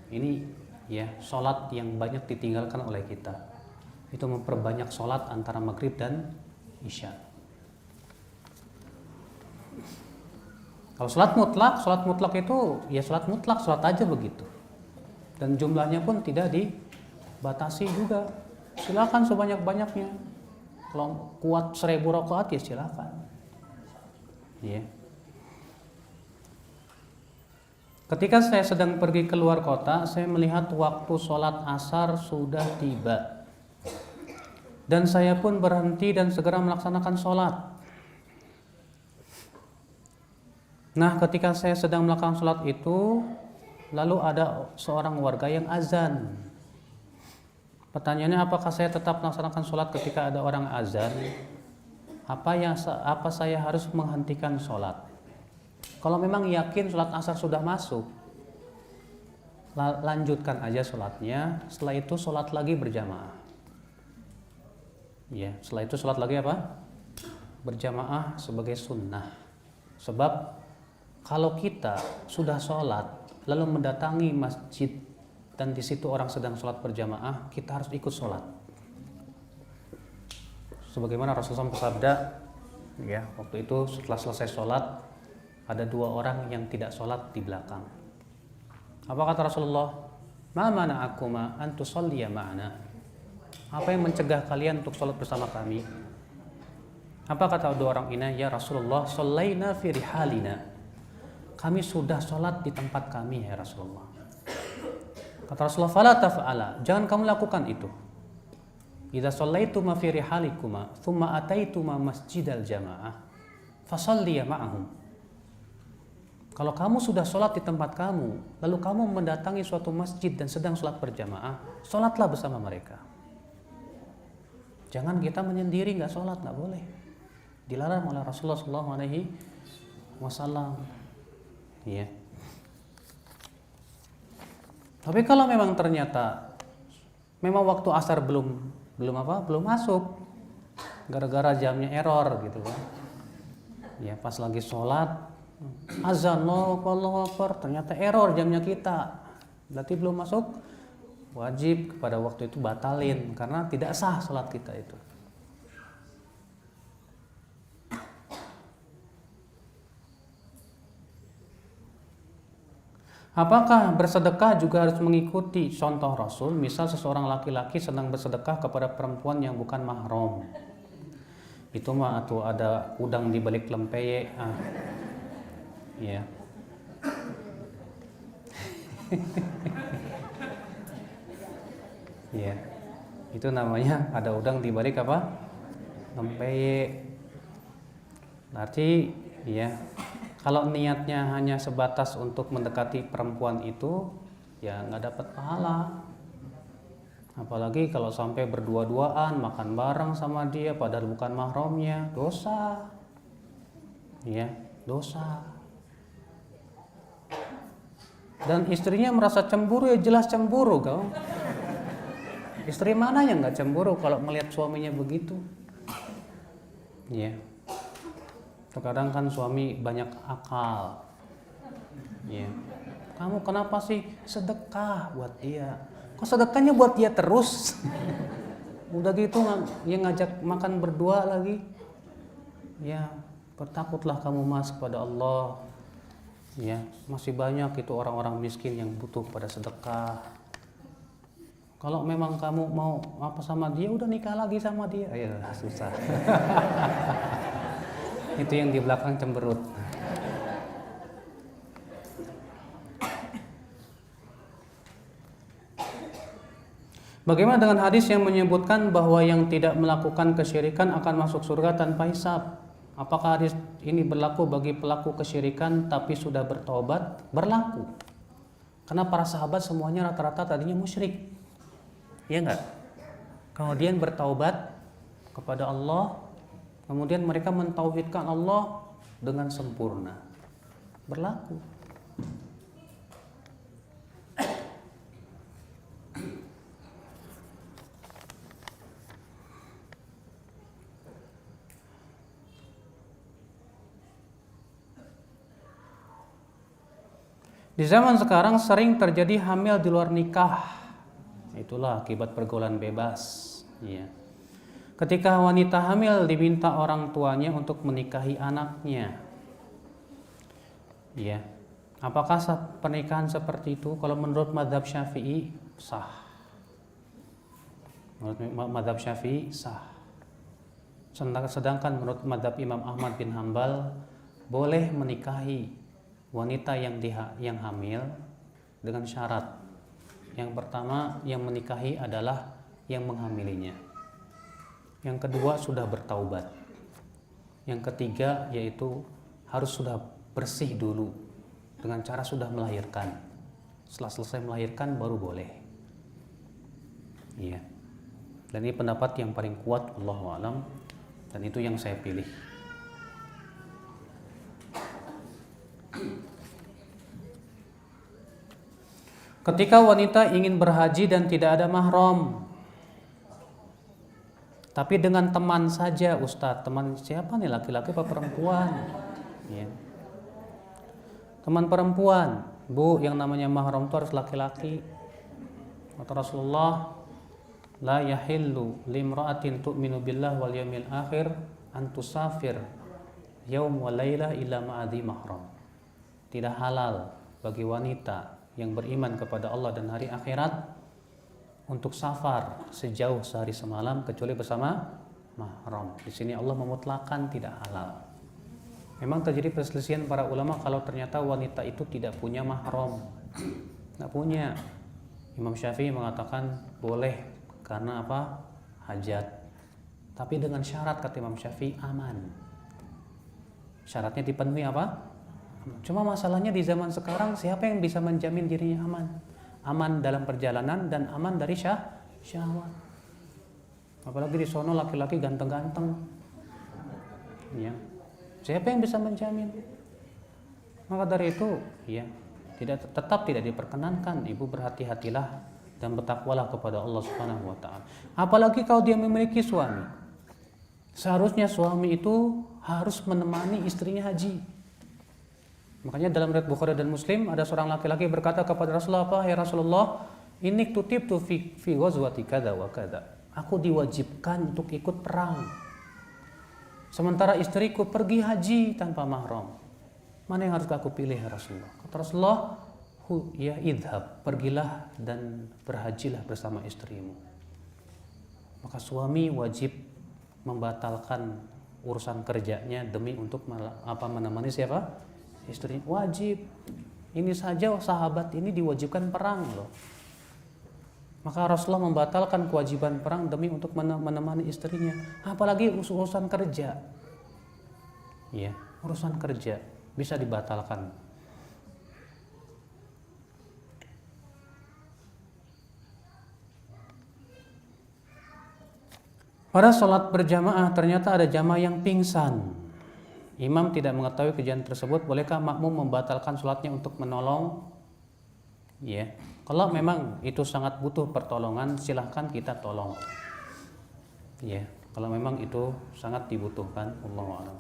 A: Ini ya sholat yang banyak ditinggalkan oleh kita. Itu memperbanyak sholat antara maghrib dan isya. Kalau sholat mutlak itu ya sholat mutlak, sholat aja begitu. Dan jumlahnya pun tidak batasi juga. Silakan sebanyak-banyaknya. Kalau kuat 1000 rakaat ya silakan. Ya. Ketika saya sedang pergi keluar kota, saya melihat waktu sholat asar sudah tiba. Dan saya pun berhenti dan segera melaksanakan sholat. Nah, ketika saya sedang melakukan sholat itu, lalu ada seorang warga yang azan. Pertanyaannya, apakah saya tetap melaksanakan sholat ketika ada orang azan? Apa saya harus menghentikan sholat? Kalau memang yakin sholat asar sudah masuk, lanjutkan aja sholatnya. Setelah itu sholat lagi berjamaah. Ya, setelah itu sholat lagi apa? Berjamaah sebagai sunnah. Sebab kalau kita sudah sholat lalu mendatangi masjid dan di situ orang sedang sholat berjamaah, kita harus ikut sholat. Sebagaimana Rasulullah bersabda, ya, waktu itu setelah selesai sholat ada 2 orang yang tidak sholat di belakang. Apa kata Rasulullah? Ma mana'akuma an tusalliya ma'ana. Apa yang mencegah kalian untuk sholat bersama kami? Apa kata 2 orang ini? Ya Rasulullah, shallaina fi rihalina. Kami sudah sholat di tempat kami ya Rasulullah. Kata Rasulullah, fala taf'ala. Jangan kamu lakukan itu. Idza shallaituma fi rihalikuma thumma ataituma masjidal jamaah fasalliya ma'ahum. Kalau kamu sudah sholat di tempat kamu, lalu kamu mendatangi suatu masjid dan sedang sholat berjamaah, sholatlah bersama mereka. Jangan kita menyendiri nggak sholat, nggak boleh. Dilarang oleh Rasulullah SAW. Ya. Tapi kalau memang ternyata memang waktu asar belum masuk, gara-gara jamnya error gitu kan. Ya, pas lagi sholat azan Allahu Akbar, ternyata error jamnya kita, berarti belum masuk, wajib pada waktu itu batalin karena tidak sah sholat kita itu. Apakah bersedekah juga harus mengikuti contoh Rasul? Misal seseorang laki-laki sedang bersedekah kepada perempuan yang bukan mahram, itu mah atau ada udang di balik lempeye. Ya. Ya. Itu namanya ada udang di balik apa? Lempeye. Berarti ya, kalau niatnya hanya sebatas untuk mendekati perempuan itu, ya nggak dapat pahala. Apalagi kalau sampai berdua-duaan makan bareng sama dia padahal bukan mahramnya, dosa. Ya, dosa. Dan istrinya merasa cemburu, ya jelas cemburu kau. Istri mana yang nggak cemburu kalau melihat suaminya begitu? Ya. Terkadang kan suami banyak akal. Ya. Kamu kenapa sih sedekah buat dia? Kok sedekahnya buat dia terus? Udah gitu yang ngajak makan berdua lagi. Ya, bertakutlah kamu mas kepada Allah. Ya, masih banyak itu orang-orang miskin yang butuh pada sedekah. Kalau memang kamu mau apa sama dia, udah nikah lagi sama dia. Ayo, susah. Itu yang di belakang cemberut. Bagaimana dengan hadis yang menyebutkan bahwa yang tidak melakukan kesyirikan akan masuk surga tanpa hisab? Apakah hadis ini berlaku bagi pelaku kesyirikan tapi sudah bertobat? Berlaku. Karena para sahabat semuanya rata-rata tadinya musyrik. Ya enggak? Kemudian bertaubat kepada Allah, kemudian mereka mentauhidkan Allah dengan sempurna. Berlaku. Di zaman sekarang sering terjadi hamil di luar nikah. Itulah akibat pergaulan bebas. Ya. Ketika wanita hamil diminta orang tuanya untuk menikahi anaknya. Ya. Apakah pernikahan seperti itu? Kalau menurut mazhab Syafi'i sah. Menurut mazhab Syafi'i sah. Sedangkan menurut mazhab Imam Ahmad bin Hambal boleh menikahi wanita yang hamil dengan syarat. Yang pertama, yang menikahi adalah yang menghamilinya. Yang kedua, sudah bertaubat. Yang ketiga, yaitu harus sudah bersih dulu dengan cara sudah melahirkan. Setelah selesai melahirkan baru boleh. Iya. Dan ini pendapat yang paling kuat, Allahu a'lam, dan itu yang saya pilih. Ketika wanita ingin berhaji dan tidak ada mahram, tapi dengan teman saja, Ustadz, teman siapa nih, laki-laki apa perempuan? Ya. Teman perempuan, Bu, yang namanya mahram itu harus laki-laki. Kata Rasulullah, la yahillu limra'atin tu'minu billah wal yawmil akhir an tusafir yaum wa laylah illa ma'adhi mahram. Tidak halal bagi wanita yang beriman kepada Allah dan hari akhirat untuk safar sejauh sehari semalam kecuali bersama mahram. Di sini Allah memutlakkan tidak halal. Memang terjadi perselisihan para ulama kalau ternyata wanita itu tidak punya mahram. Tidak punya. Imam Syafi'i mengatakan boleh karena apa? Hajat. Tapi dengan syarat, kata Imam Syafi'i, aman. Syaratnya dipenuhi apa? Cuma masalahnya di zaman sekarang siapa yang bisa menjamin dirinya aman? Aman dalam perjalanan dan aman dari syahwat. Apalagi di sono laki-laki ganteng-ganteng. Ya. Siapa yang bisa menjamin? Maka dari itu, ya, tetap tidak diperkenankan. Ibu berhati-hatilah dan bertakwalah kepada Allah Subhanahu wa taala. Apalagi kalau dia memiliki suami. Seharusnya suami itu harus menemani istrinya haji. Makanya dalam riwayat Bukhari dan Muslim ada seorang laki-laki berkata kepada Rasulullah, apa? Ya Rasulullah, inni kutibtu fi ghazwati kadza wa kadza. Aku diwajibkan untuk ikut perang. Sementara istriku pergi haji tanpa mahram. Mana yang harus aku pilih ya Rasulullah? Kata Rasulullah, ya idhab, pergilah dan berhajilah bersama istrimu. Maka suami wajib membatalkan urusan kerjanya demi untuk menemani siapa? Istri. Wajib. Ini saja sahabat ini diwajibkan perang loh. Maka Rasulullah membatalkan kewajiban perang demi untuk menemani istrinya. Apalagi urusan kerja. Ya, urusan kerja bisa dibatalkan. Pada sholat berjamaah ternyata ada jamaah yang pingsan. Imam tidak mengetahui kejadian tersebut, bolehkah makmum membatalkan sholatnya untuk menolong? Ya, kalau memang itu sangat butuh pertolongan, silahkan kita tolong. Ya, kalau memang itu sangat dibutuhkan, Allahu a'lam.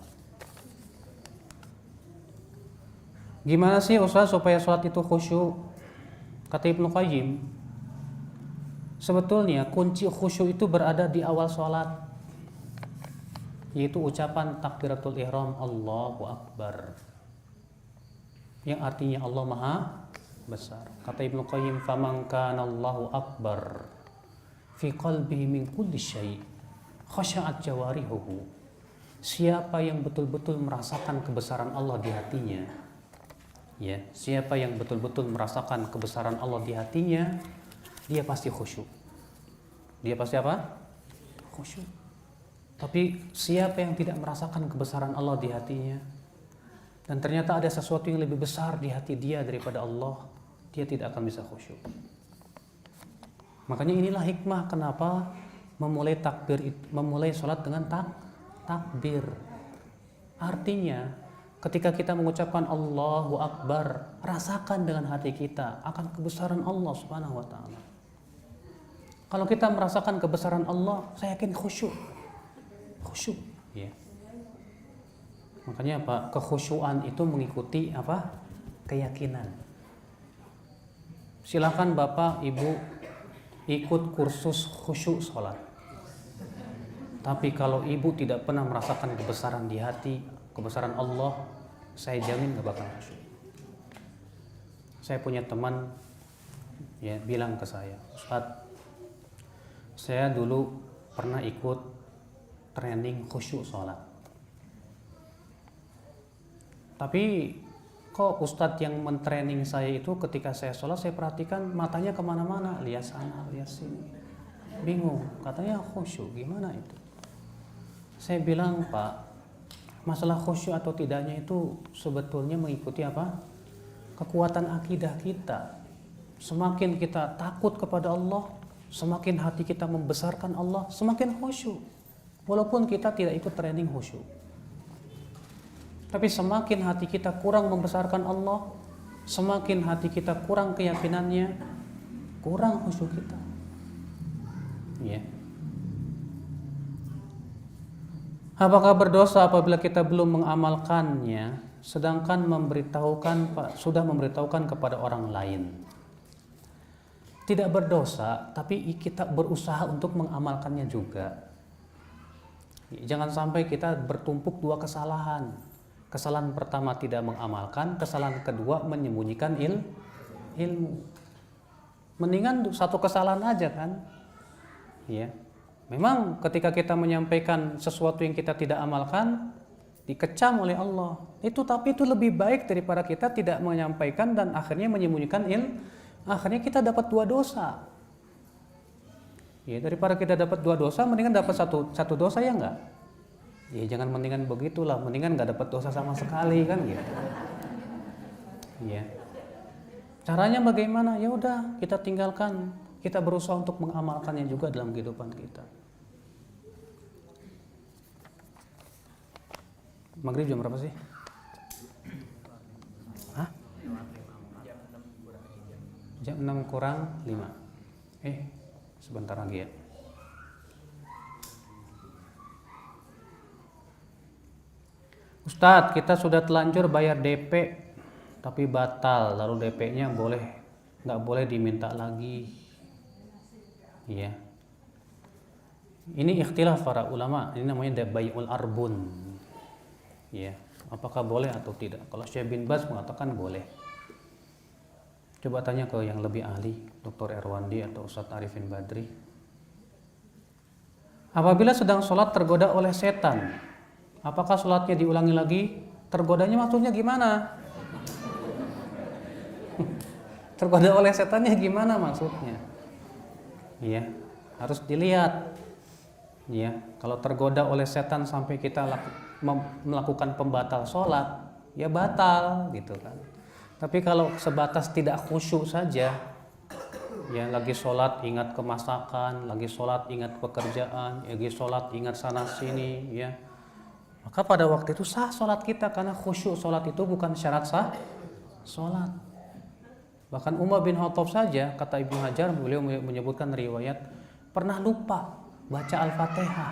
A: Gimana sih Ustaz supaya sholat itu khusyuk? Kata Ibnu Qayyim, sebetulnya kunci khusyuk itu berada di awal sholat, yaitu ucapan takbiratul ihram Allahu Akbar, yang artinya Allah Maha Besar. Kata Ibnu Qayyim, faman kana Allahu Akbar fi qalbihi min kulli syai' khasha'at jawarihuhu. Siapa yang betul-betul merasakan kebesaran Allah di hatinya, ya, siapa yang betul-betul merasakan kebesaran Allah di hatinya, dia pasti khusyuk. Dia pasti apa? Khusyuk. Tapi siapa yang tidak merasakan kebesaran Allah di hatinya, dan ternyata ada sesuatu yang lebih besar di hati dia daripada Allah, dia tidak akan bisa khusyuk. Makanya inilah hikmah kenapa memulai sholat dengan takbir. Artinya ketika kita mengucapkan Allahu Akbar, rasakan dengan hati kita akan kebesaran Allah Subhanahu wa taala. Kalau kita merasakan kebesaran Allah, saya yakin khusyuk. Ya. Makanya apa? Kekhusyuan itu mengikuti apa? Keyakinan. Silakan Bapak, Ibu ikut kursus khusyuk sholat. Tapi kalau Ibu tidak pernah merasakan kebesaran di hati, kebesaran Allah, saya jamin gak bakal khusyuk. Saya punya teman ya bilang ke saya, Ustaz, Saya dulu pernah ikut training khusyuk sholat. Tapi kok ustadz yang mentraining saya itu ketika saya sholat, saya perhatikan matanya kemana-mana, lihat sana, lihat sini. Bingung, katanya khusyuk, gimana itu? Saya bilang, Pak, masalah khusyuk atau tidaknya itu sebetulnya mengikuti apa? Kekuatan akidah kita. Semakin kita takut kepada Allah, semakin hati kita membesarkan Allah, semakin khusyuk. Walaupun kita tidak ikut training khusyuk. Tapi semakin hati kita kurang membesarkan Allah, semakin hati kita kurang keyakinannya, kurang khusyuk kita. Ya. Apakah berdosa apabila kita belum mengamalkannya, sedangkan sudah memberitahukan kepada orang lain? Tidak berdosa, tapi kita berusaha untuk mengamalkannya juga. Jangan sampai kita bertumpuk dua kesalahan. Kesalahan pertama tidak mengamalkan, kesalahan kedua menyembunyikan ilmu. Mendingan satu kesalahan aja kan? Ya. Memang ketika kita menyampaikan sesuatu yang kita tidak amalkan, dikecam oleh Allah. Tapi itu lebih baik daripada kita tidak menyampaikan dan akhirnya menyembunyikan ilmu. Akhirnya kita dapat dua dosa. Ya, daripada kita dapat dua dosa, mendingan dapat satu dosa, ya enggak? Ya jangan mendingan begitulah, mendingan nggak dapat dosa sama sekali kan gitu. Ya. Caranya bagaimana? Ya udah, kita tinggalkan, kita berusaha untuk mengamalkannya juga dalam kehidupan kita. Maghrib jam berapa sih? Hah? Jam 6 kurang 5. Sebentar lagi ya. Ustadz, kita sudah telanjur bayar DP tapi batal, lalu DP-nya nggak boleh diminta lagi. Iya. Ini ikhtilaf para ulama, ini namanya bai'ul arbun. Iya, apakah boleh atau tidak? Kalau Syekh bin Baz mengatakan boleh. Coba tanya ke yang lebih ahli, Dr. Erwandi atau Ustadz Arifin Badri. Apabila sedang sholat tergoda oleh setan, apakah sholatnya diulangi lagi? Tergodanya maksudnya gimana? Tergoda oleh setannya gimana maksudnya? Iya, harus dilihat. Iya, kalau tergoda oleh setan sampai kita melakukan pembatal sholat, ya batal gitu kan. Tapi kalau sebatas tidak khusyuk saja, ya lagi sholat ingat kemasakan, lagi sholat ingat pekerjaan, lagi sholat ingat sana sini, ya, maka pada waktu itu sah sholat kita, karena khusyuk sholat itu bukan syarat sah sholat. Bahkan Umar bin Khattab saja, kata Ibnu Hajar, beliau menyebutkan riwayat, pernah lupa baca Al-Fatihah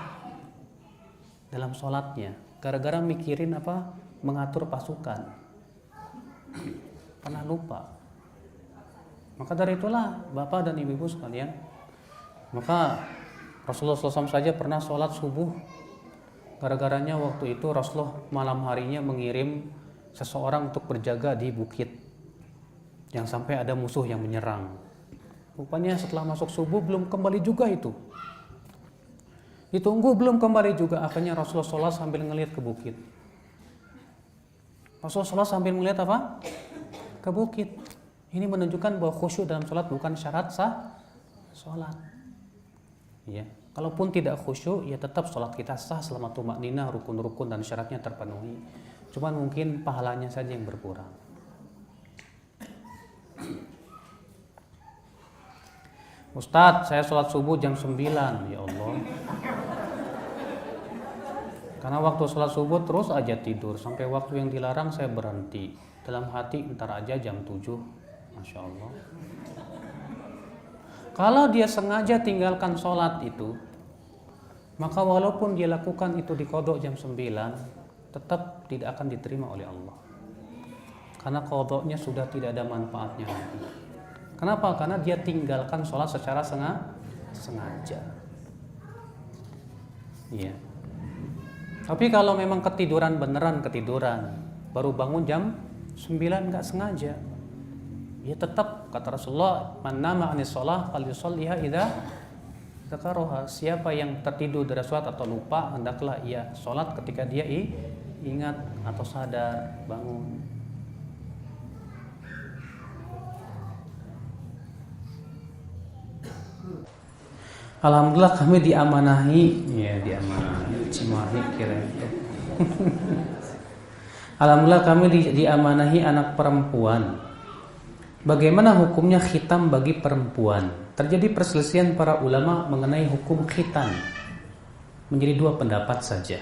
A: dalam sholatnya, gara-gara mikirin mengatur pasukan. Pernah lupa. Maka dari itulah Bapak dan Ibu-ibu sekalian, maka Rasulullah SAW saja pernah sholat subuh, gara-garanya waktu itu Rasulullah malam harinya mengirim seseorang untuk berjaga di bukit, yang sampai ada musuh yang menyerang. Rupanya setelah masuk subuh belum kembali juga itu. Ditunggu belum kembali juga, akhirnya Rasulullah SAW sambil ngelihat ke bukit. Rasulullah SAW sambil melihat apa? Ke bukit. Ini menunjukkan bahwa khusyuk dalam sholat bukan syarat sah sholat. Ya, kalaupun tidak khusyuk, ya tetap sholat kita sah selama tumakninah, rukun-rukun dan syaratnya terpenuhi. Cuman mungkin pahalanya saja yang berkurang. Ustadz, saya sholat subuh jam 9, ya Allah. Karena waktu sholat subuh terus aja tidur, sampai waktu yang dilarang saya berhenti. Dalam hati, ntar aja jam 7, Masya Allah. Kalau dia sengaja tinggalkan sholat itu, maka walaupun dia lakukan itu di qadha jam 9, tetap tidak akan diterima oleh Allah. Karena qadhanya sudah tidak ada manfaatnya lagi. Kenapa? Karena dia tinggalkan sholat secara sengaja. Iya. Tapi kalau memang ketiduran, beneran ketiduran, baru bangun jam 9 nggak sengaja, ya tetap kata Rasulullah, man nama anis sholah falyusolliha idza Dzakaroha, siapa yang tertidur dari sholat atau lupa, hendaklah ia sholat ketika dia ingat atau sadar bangun. Alhamdulillah kami diamanahi, ya diamanahi, Cimahi kira itu. Alhamdulillah kami diamanahi anak perempuan. Bagaimana hukumnya khitam bagi perempuan? Terjadi perselisihan para ulama mengenai hukum khitan. Menjadi dua pendapat saja.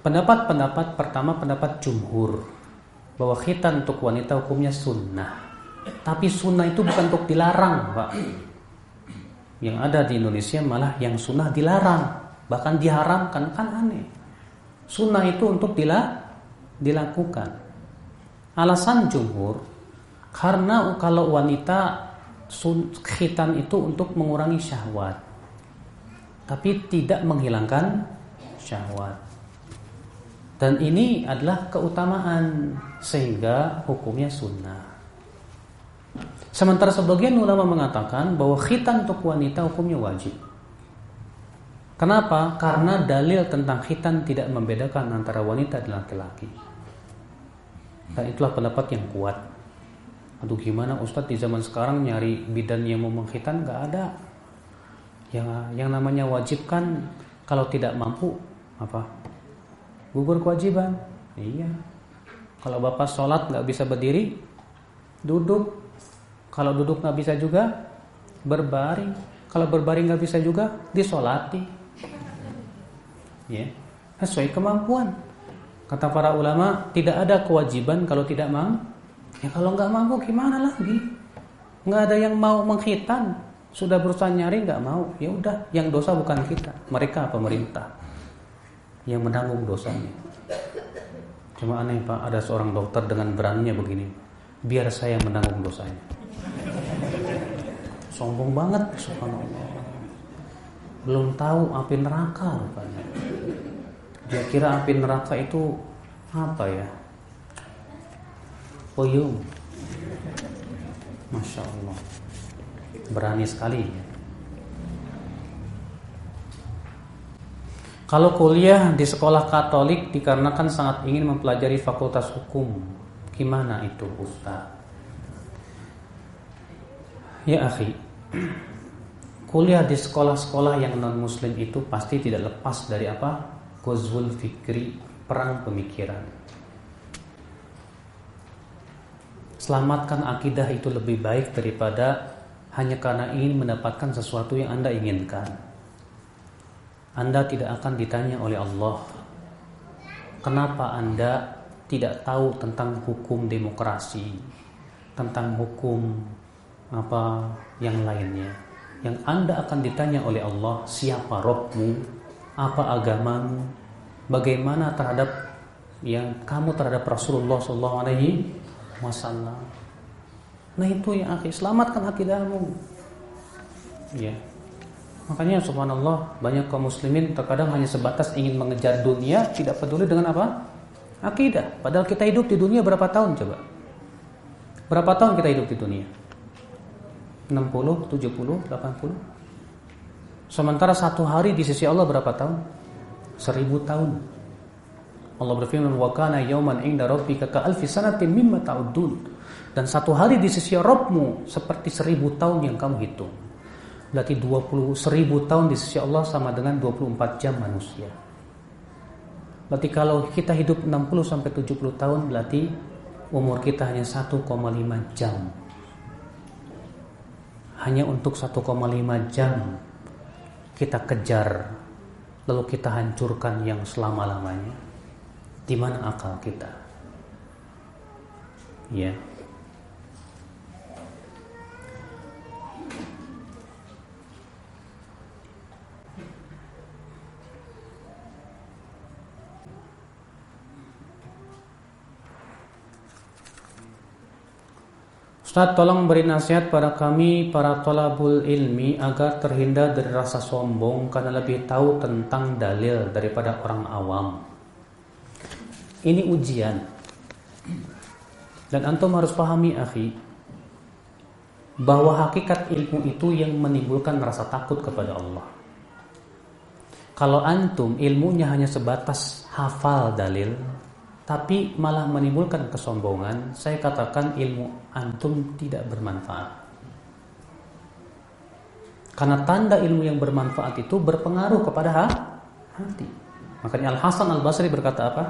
A: Pendapat pertama, pendapat jumhur, bahwa khitan untuk wanita hukumnya sunnah. Tapi sunnah itu bukan untuk dilarang, Pak. Yang ada di Indonesia malah yang sunnah dilarang, bahkan diharamkan, kan aneh. Sunnah itu untuk dilakukan. Alasan jumhur, karena kalau wanita khitan itu untuk mengurangi syahwat, tapi tidak menghilangkan syahwat. Dan ini adalah keutamaan, sehingga hukumnya sunnah. Sementara sebagian ulama mengatakan bahwa khitan untuk wanita hukumnya wajib. Kenapa? Karena dalil tentang khitan tidak membedakan antara wanita dan laki-laki. Dan itulah pendapat yang kuat. Aduh, gimana Ustadz di zaman sekarang nyari bidan yang mau mengkhitan? Gak ada. Yang namanya wajib kan kalau tidak mampu apa? Gugur kewajiban. Iya. Kalau bapak sholat gak bisa berdiri, duduk. Kalau duduk gak bisa juga, berbaring. Kalau berbaring gak bisa juga, disolati. Ya, sesuai kemampuan. Kata para ulama, tidak ada kewajiban kalau tidak mampu. Ya kalau nggak mampu gimana lagi? Nggak ada yang mau mengkhitan, sudah berusaha nyari nggak mau. Ya udah, yang dosa bukan kita, mereka pemerintah yang menanggung dosanya. Cuma aneh Pak, ada seorang dokter dengan beraninya begini, biar saya menanggung dosanya. Sombong banget, subhanallah. Belum tahu api neraka rupanya. Dia kira api neraka itu apa ya? Puyung. Masya Allah. Berani sekali ya. Kalau kuliah di sekolah Katolik dikarenakan sangat ingin mempelajari fakultas hukum, gimana itu Ustaz? Ya akhi, kuliah di sekolah-sekolah yang non-muslim itu pasti tidak lepas dari apa? Ghazwul fikri, perang pemikiran. Selamatkan akidah itu lebih baik daripada hanya karena ingin mendapatkan sesuatu yang Anda inginkan. Anda tidak akan ditanya oleh Allah, kenapa Anda tidak tahu tentang hukum demokrasi, tentang hukum apa yang lainnya. Yang Anda akan ditanya oleh Allah, siapa Rabbmu, apa agamamu, bagaimana terhadap yang kamu terhadap Rasulullah SAW. Nah itu yang akhi, selamatkan akidahmu. Ya. Makanya subhanallah, banyak kaum muslimin terkadang hanya sebatas ingin mengejar dunia, tidak peduli dengan apa? Akidah. Padahal kita hidup di dunia berapa tahun coba? Berapa tahun kita hidup di dunia? 60, 70, 80. Sementara satu hari di sisi Allah berapa tahun? 1000 tahun. Allah berfirman, wa kana yawman 'inda rabbika ka'alfi sanatin mimma ta'uddun. Dan satu hari di sisi Rabbmu seperti 1000 tahun yang kamu hitung. Berarti 10.000 tahun di sisi Allah sama dengan 24 jam manusia. Berarti kalau kita hidup 60 sampai 70 tahun, berarti umur kita hanya 1,5 jam. Hanya untuk 1,5 jam kita kejar, lalu kita hancurkan yang selama-lamanya. Di mana akal kita? Ya. Ustaz, tolong beri nasihat pada kami para thalabul ilmi agar terhindar dari rasa sombong karena lebih tahu tentang dalil daripada orang awam. Ini ujian. Dan antum harus pahami akhi, bahwa hakikat ilmu itu yang menimbulkan rasa takut kepada Allah. Kalau antum ilmunya hanya sebatas hafal dalil, tapi malah menimbulkan kesombongan, saya katakan ilmu antum tidak bermanfaat. Karena tanda ilmu yang bermanfaat itu berpengaruh kepada hati. Makanya Al-Hasan Al-Basri berkata apa?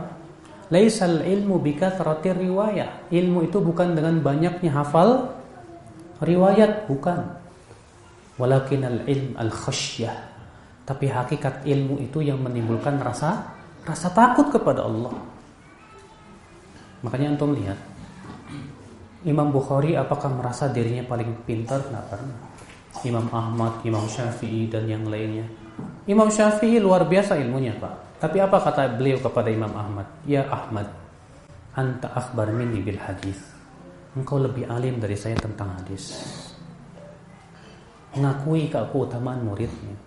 A: Laisal ilmu bikathratir riwayah. Ilmu itu bukan dengan banyaknya hafal riwayat, bukan. Walakinal ilm al-khasyah. Tapi hakikat ilmu itu yang menimbulkan rasa takut kepada Allah. Makanya antum lihat, Imam Bukhari apakah merasa dirinya paling pintar? Tidak pernah. Imam Ahmad, Imam Syafi'i dan yang lainnya. Imam Syafi'i luar biasa ilmunya, Pak. Tapi apa kata beliau kepada Imam Ahmad? Ya Ahmad, anta akhbar minni bil hadis. Engkau lebih alim dari saya tentang hadis. Mengakui keutamaan muridnya.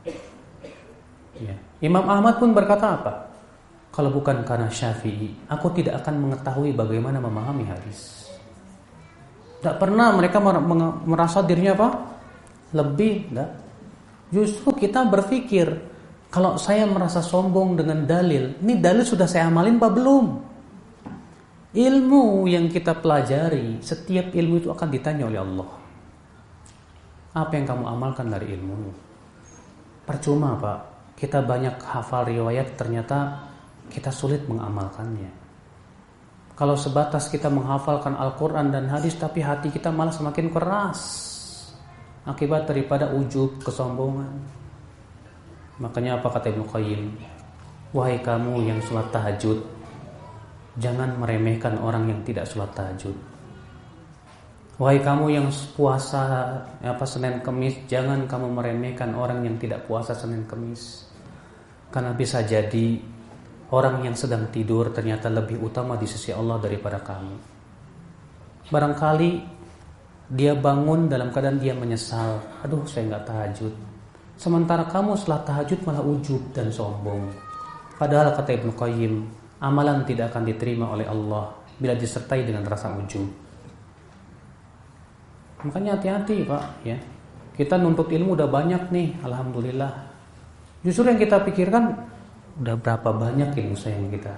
A: Ya. Imam Ahmad pun berkata apa? Kalau bukan karena Syafi'i, aku tidak akan mengetahui bagaimana memahami hadis. Tidak pernah mereka merasa dirinya apa? Lebih, enggak. Justru kita berpikir, kalau saya merasa sombong dengan dalil, ini dalil sudah saya amalin apa belum? Ilmu yang kita pelajari, setiap ilmu itu akan ditanya oleh Allah. Apa yang kamu amalkan dari ilmu? Percuma, Pak. Kita banyak hafal riwayat, ternyata kita sulit mengamalkannya. Kalau sebatas kita menghafalkan Al-Quran dan hadis, tapi hati kita malah semakin keras. Akibat daripada ujub, kesombongan. Makanya apa kata Ibnu Qayyim? Wahai kamu yang sholat tahajud, jangan meremehkan orang yang tidak sholat tahajud. Wahai kamu yang puasa Senin Kemis, jangan kamu meremehkan orang yang tidak puasa Senin Kemis. Karena bisa jadi orang yang sedang tidur ternyata lebih utama di sisi Allah daripada kamu. Barangkali dia bangun dalam keadaan dia menyesal, aduh saya nggak tahajud. Sementara kamu setelah tahajud malah ujub dan sombong. Padahal kata Ibnu Qayyim, amalan tidak akan diterima oleh Allah bila disertai dengan rasa ujub. Makanya hati-hati, Pak, ya. Kita nuntut ilmu udah banyak nih, alhamdulillah. Justru yang kita pikirkan, udah berapa banyak ilmu saya yang kita.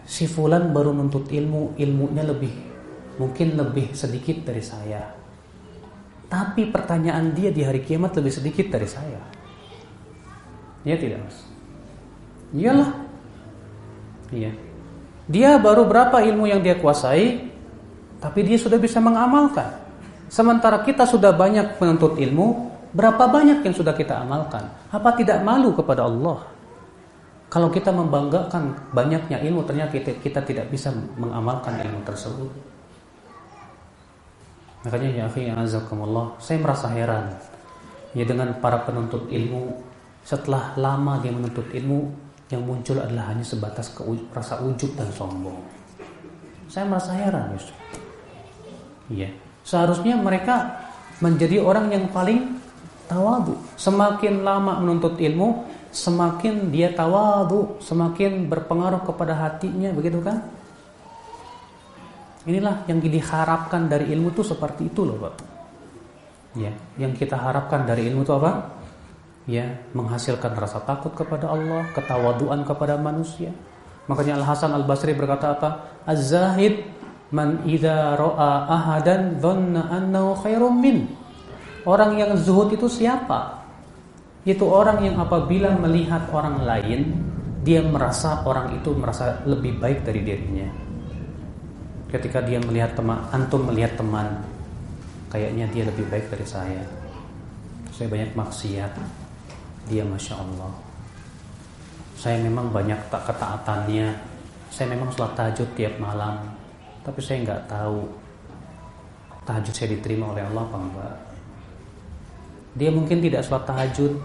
A: Si fulan baru nuntut ilmu, ilmunya mungkin lebih sedikit dari saya. Tapi pertanyaan dia di hari kiamat lebih sedikit dari saya. Iya tidak, Mas? Iyalah. Iya. Dia baru berapa ilmu yang dia kuasai, tapi dia sudah bisa mengamalkan. Sementara kita sudah banyak menuntut ilmu, berapa banyak yang sudah kita amalkan? Apa tidak malu kepada Allah? Kalau kita membanggakan banyaknya ilmu, ternyata kita tidak bisa mengamalkan ilmu tersebut. Makanya ya akhi azakumullah, saya merasa heran ya dengan para penuntut ilmu. Setelah lama dia menuntut ilmu, yang muncul adalah hanya sebatas rasa ujub dan sombong. Saya merasa heran justru. Iya, seharusnya mereka menjadi orang yang paling tawadhu. Semakin lama menuntut ilmu, semakin dia tawadhu, semakin berpengaruh kepada hatinya, begitu kan? Inilah yang diharapkan dari ilmu itu seperti itu loh, Pak. Ya, yang kita harapkan dari ilmu itu apa? Ya, menghasilkan rasa takut kepada Allah, ketawaduan kepada manusia. Makanya Al-Hasan Al-Basri berkata apa? Az-zahid man idza ra'a ahadan dhanna annahu khairum min. Orang yang zuhud itu siapa? Itu orang yang apabila melihat orang lain, dia merasa orang itu merasa lebih baik dari dirinya. Ketika dia melihat teman, antum melihat teman, kayaknya dia lebih baik dari saya. Saya banyak maksiat, dia masya Allah. Saya memang banyak ketaatannya. Saya memang sholat tahajud tiap malam, tapi saya nggak tahu tahajud saya diterima oleh Allah apa enggak. Dia mungkin tidak sholat tahajud,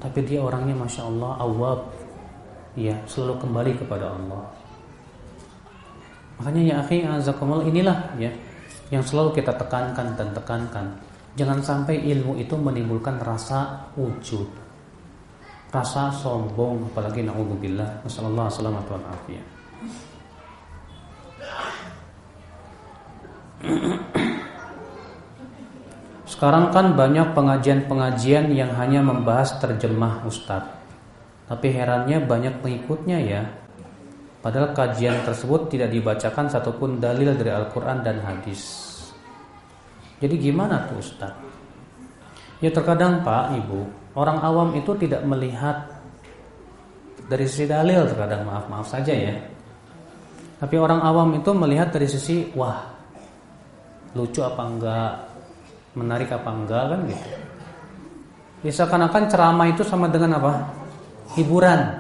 A: tapi dia orangnya masya Allah awwab, ya selalu kembali kepada Allah. Makanya ya akhi azakumullah, inilah ya yang selalu kita tekankan dan tekankan. Jangan sampai ilmu itu menimbulkan rasa ujub, rasa sombong, apalagi na'udzubillah, wasallallahu alaihi wasallam. Sekarang kan banyak pengajian-pengajian yang hanya membahas terjemah Ustadz. Tapi herannya banyak pengikutnya ya. Padahal kajian tersebut tidak dibacakan satupun dalil dari Al-Quran dan hadis. Jadi gimana tuh Ustadz? Ya terkadang Pak, Ibu, orang awam itu tidak melihat dari sisi dalil, terkadang maaf saja ya. Tapi orang awam itu melihat dari sisi, wah, lucu apa enggak, menarik apa enggak, kan gitu. Ya seakan-akan ceramah itu sama dengan apa? Hiburan,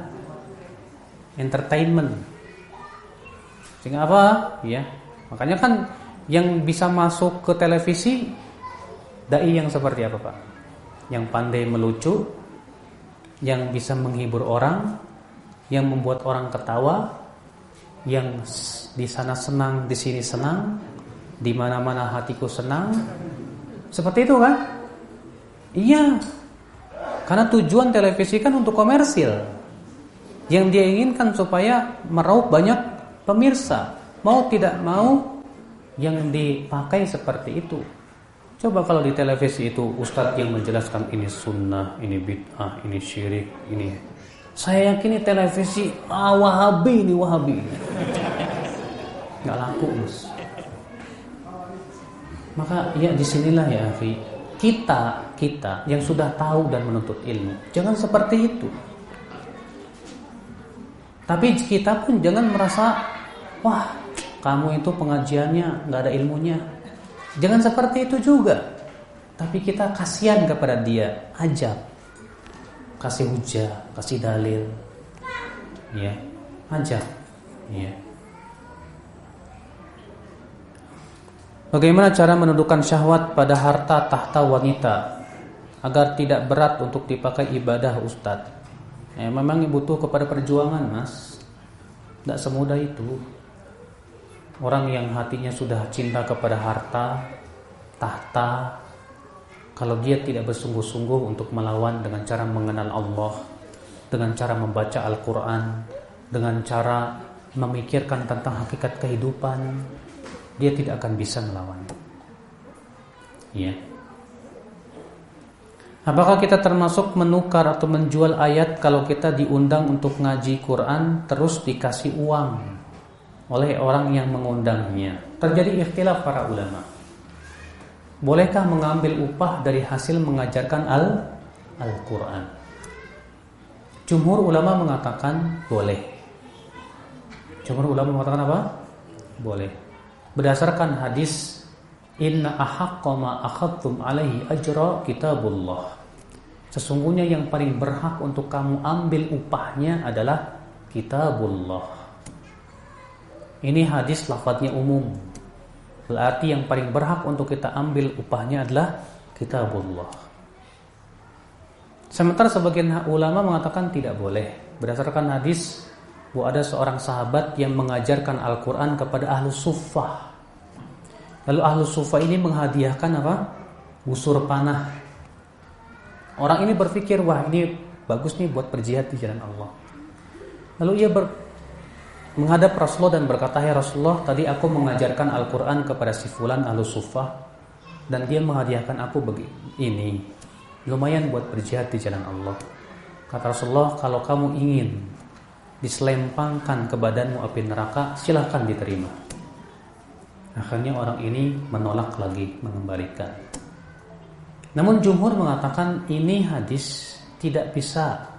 A: entertainment. Sehingga apa? Ya, makanya kan yang bisa masuk ke televisi dai yang seperti apa Pak? Yang pandai melucu, yang bisa menghibur orang, yang membuat orang ketawa, yang di sana senang, di sini senang, di mana-mana hatiku senang. Seperti itu kan? Iya. Karena tujuan televisi kan untuk komersil. Yang dia inginkan supaya meraup banyak pemirsa. Mau tidak mau yang dipakai seperti itu. Coba kalau di televisi itu ustadz yang menjelaskan ini sunnah, ini bid'ah, ini syirik, ini. Saya yakin ini televisi Wahabi ini Wahabi. Nggak laku Mas. Maka ya disinilah ya akhi, kita yang sudah tahu dan menuntut ilmu, jangan seperti itu. Tapi kita pun jangan merasa, wah kamu itu pengajiannya nggak ada ilmunya. Jangan seperti itu juga. Tapi kita kasihan kepada dia, ajak, kasih hujah, kasih dalil, ya, ajak, ya. Bagaimana cara menundukkan syahwat pada harta tahta wanita agar tidak berat untuk dipakai ibadah Ustadz? Ya, memang butuh kepada perjuangan Mas. Tidak semudah itu. Orang yang hatinya sudah cinta kepada harta tahta, kalau dia tidak bersungguh-sungguh untuk melawan dengan cara mengenal Allah, dengan cara membaca Al-Quran, dengan cara memikirkan tentang hakikat kehidupan, dia tidak akan bisa melawan. Ya. Apakah kita termasuk menukar atau menjual ayat kalau kita diundang untuk ngaji Quran terus dikasih uang oleh orang yang mengundangnya? Terjadi ikhtilaf para ulama. Bolehkah mengambil upah dari hasil mengajarkan Al-Quran? Jumhur ulama mengatakan boleh. Jumhur ulama mengatakan apa? Boleh. Berdasarkan hadis, inna ahaqqa ma akhadtum alaihi ajra kitabullah. Sesungguhnya yang paling berhak untuk kamu ambil upahnya adalah kitabullah. Ini hadis lafadznya umum. Berarti yang paling berhak untuk kita ambil upahnya adalah kitabullah. Sementara sebagian ulama mengatakan tidak boleh. Berdasarkan hadis bahwa ada seorang sahabat yang mengajarkan Al-Quran kepada Ahlus Suffah. Lalu Ahlus Suffah ini menghadiahkan apa? Busur panah. Orang ini berpikir, wah ini bagus nih buat berjihad di jalan Allah. Lalu ia menghadap Rasulullah dan berkata, ya Rasulullah, tadi aku mengajarkan Al-Quran kepada si fulan Ahlus Suffah dan dia menghadiahkan aku begini. Lumayan buat berjihad di jalan Allah. Kata Rasulullah, kalau kamu ingin diselempangkan ke badanmu api neraka, silahkan diterima. Akhirnya orang ini menolak lagi, mengembalikan. Namun jumhur mengatakan ini hadis tidak bisa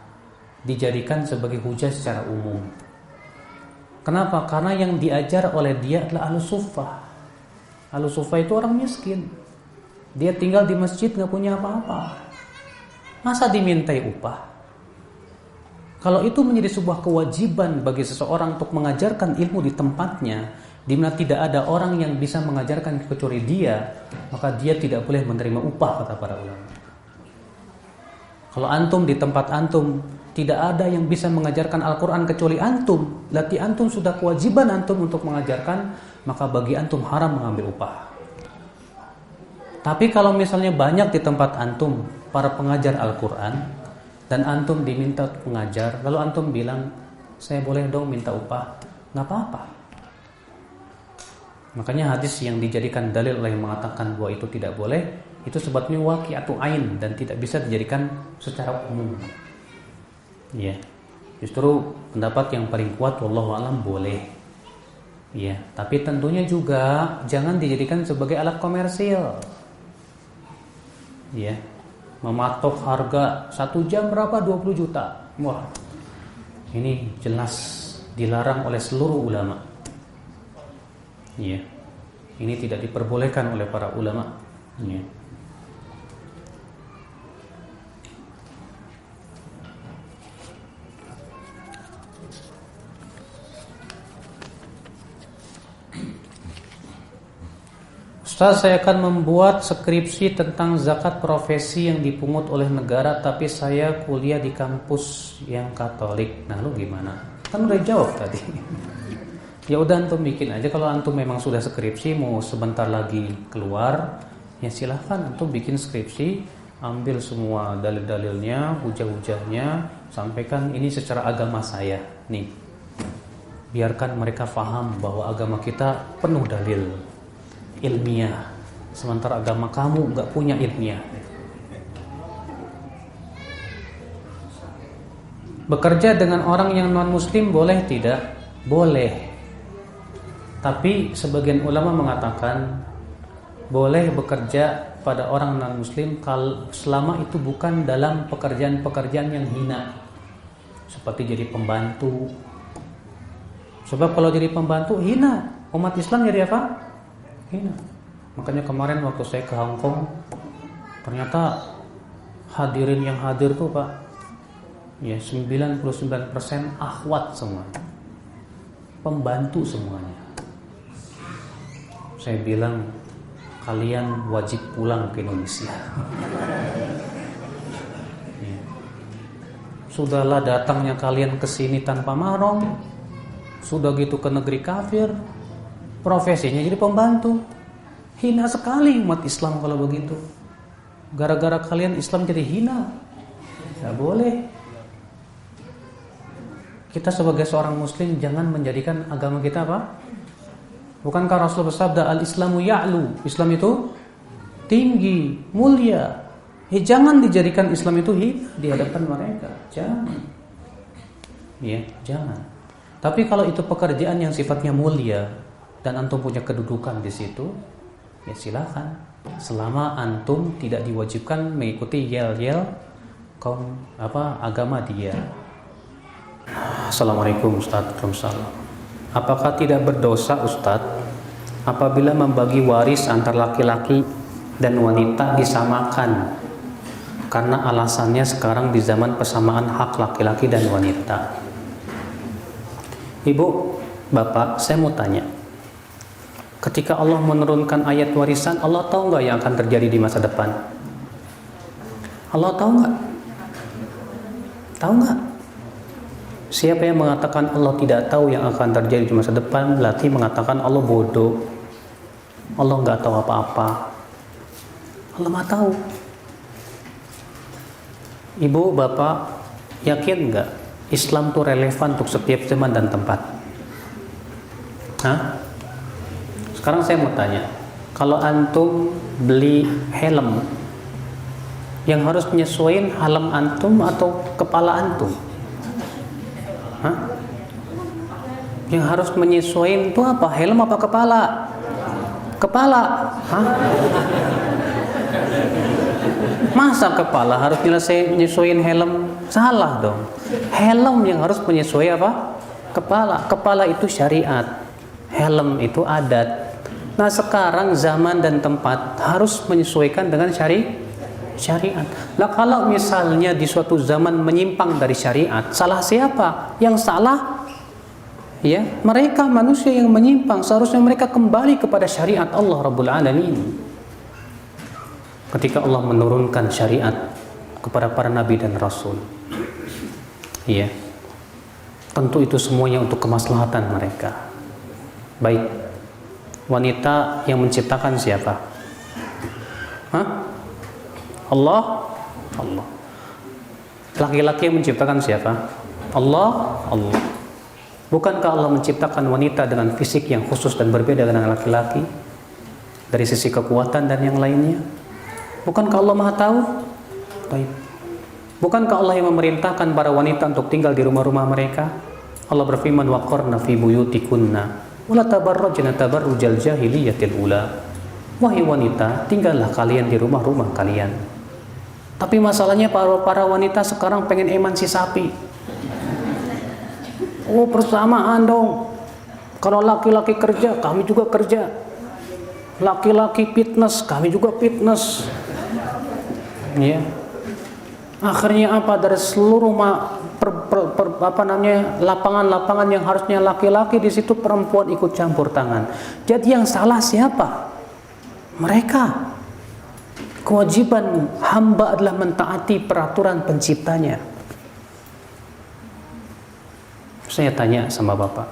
A: dijadikan sebagai hujah secara umum. Kenapa? Karena yang diajar oleh dia adalah Ahlus Suffah. Ahlus Suffah itu orang miskin. Dia tinggal di masjid gak punya apa-apa. Masa dimintai upah? Kalau itu menjadi sebuah kewajiban bagi seseorang untuk mengajarkan ilmu di tempatnya, di mana tidak ada orang yang bisa mengajarkan kecuali dia, maka dia tidak boleh menerima upah, kata para ulama. Kalau antum di tempat antum tidak ada yang bisa mengajarkan Al-Quran kecuali antum, berarti antum sudah kewajiban antum untuk mengajarkan, maka bagi antum haram mengambil upah. Tapi kalau misalnya banyak di tempat antum para pengajar Al-Quran dan antum diminta untuk mengajar, lalu antum bilang, saya boleh dong minta upah, nggak apa-apa. Makanya hadis yang dijadikan dalil oleh yang mengatakan bahwa itu tidak boleh, itu sebabnya waqi'atu ain dan tidak bisa dijadikan secara umum. Ya. Justru pendapat yang paling kuat wallahu alam boleh. Ya, tapi tentunya juga jangan dijadikan sebagai alat komersil. Ya. Mematok harga 1 jam berapa? 20 juta. Wah. Ini jelas dilarang oleh seluruh ulama. Ya. Ini tidak diperbolehkan oleh para ulama. Ya. Ustaz, saya akan membuat skripsi tentang zakat profesi yang dipungut oleh negara, tapi saya kuliah di kampus yang Katolik. Nah, lu gimana? Kan udah jawab tadi. Ya udah antum bikin aja. Kalau antum memang sudah skripsi mau sebentar lagi keluar, ya silahkan antum bikin skripsi, ambil semua dalil-dalilnya, hujah-hujahnya, sampaikan ini secara agama saya. Nih. Biarkan mereka paham bahwa agama kita penuh dalil ilmiah, sementara agama kamu nggak punya ilmiah. Bekerja dengan orang yang non muslim boleh tidak? Boleh. Tapi sebagian ulama mengatakan boleh bekerja pada orang non muslim selama itu bukan dalam pekerjaan-pekerjaan yang hina, seperti jadi pembantu. Sebab kalau jadi pembantu hina, umat Islam jadi apa? Hina. Makanya kemarin waktu saya ke Hong Kong, ternyata hadirin yang hadir tuh Pak, ya 99% akhwat semua, pembantu semuanya. Saya bilang kalian wajib pulang ke Indonesia. Ya. Sudahlah datangnya kalian ke sini tanpa mahram, sudah gitu ke negeri kafir, profesinya jadi pembantu. Hina sekali umat Islam kalau begitu. Gara-gara kalian Islam jadi hina. Tidak boleh. Kita sebagai seorang muslim jangan menjadikan agama kita apa? Bukankah Rasul bersabda al-Islamu ya'lu, Islam itu tinggi, mulia. Jangan dijadikan Islam itu di hadapan mereka. Jangan. Ya, jangan. Tapi kalau itu pekerjaan yang sifatnya mulia dan antum punya kedudukan di situ, ya silakan. Selama antum tidak diwajibkan mengikuti yel-yel kaum agama dia. Assalamualaikum Ustaz. Waalaikumsalam. Apakah tidak berdosa Ustaz apabila membagi waris antar laki-laki dan wanita disamakan? Karena alasannya sekarang di zaman persamaan hak laki-laki dan wanita. Ibu, Bapak, saya mau tanya. Ketika Allah menurunkan ayat warisan, Allah tahu nggak yang akan terjadi di masa depan? Allah tahu nggak? Tahu nggak? Siapa yang mengatakan Allah tidak tahu yang akan terjadi di masa depan, berarti mengatakan Allah bodoh. Allah nggak tahu apa-apa. Allah mah tahu. Ibu, Bapak, yakin nggak Islam itu relevan untuk setiap zaman dan tempat? Hah? Sekarang saya mau tanya, kalau antum beli helm, yang harus menyesuaikan helm antum atau kepala antum? Hah? Yang harus menyesuaikan itu apa? Helm apa kepala? Kepala. Hah? Masa kepala harus menyesuaikan helm? Salah dong. Helm yang harus menyesuaikan apa? Kepala. Kepala itu syariat. Helm itu adat. Nah sekarang zaman dan tempat harus menyesuaikan dengan syariat. Lah kalau misalnya di suatu zaman menyimpang dari syariat, salah siapa? Yang salah ya mereka manusia yang menyimpang. Seharusnya mereka kembali kepada syariat Allah Rabbul Alamin. Ketika Allah menurunkan syariat kepada para nabi dan rasul, ya tentu itu semuanya untuk kemaslahatan mereka. Baik, wanita yang menciptakan siapa? Hah? Allah. Laki-laki yang menciptakan siapa? Allah. Bukankah Allah menciptakan wanita dengan fisik yang khusus dan berbeda dengan laki-laki dari sisi kekuatan dan yang lainnya? Bukankah Allah Maha tahu? Baik. Bukankah Allah yang memerintahkan para wanita untuk tinggal di rumah-rumah mereka? Allah berfirman, waqarna fi buyutikunna wala tabarrajna tabarrujal jahiliyatil ula. Wahai wanita, tinggallah kalian di rumah-rumah kalian. Tapi masalahnya para wanita sekarang pengen emansipasi. Oh, persamaan dong. Kalau laki-laki kerja, kami juga kerja. Laki-laki fitness, kami juga fitness. Ya. Akhirnya apa? Dari seluruh lapangan-lapangan yang harusnya laki-laki, di situ perempuan ikut campur tangan. Jadi yang salah siapa? Mereka. Kewajiban hamba adalah mentaati peraturan penciptanya. Saya tanya sama Bapak,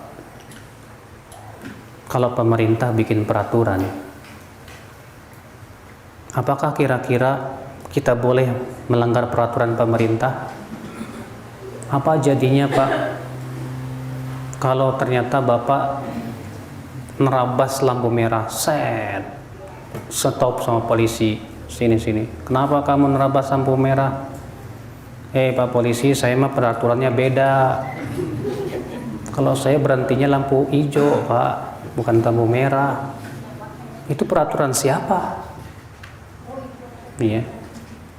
A: kalau pemerintah bikin peraturan, apakah kira-kira kita boleh melanggar peraturan pemerintah? Apa jadinya, Pak, kalau ternyata Bapak nerabas lampu merah, stop sama polisi, sini. Kenapa kamu nerabas lampu merah? Pak polisi, saya mah peraturannya beda. Kalau saya berhentinya lampu hijau, Pak, bukan lampu merah. Itu peraturan siapa? Iya.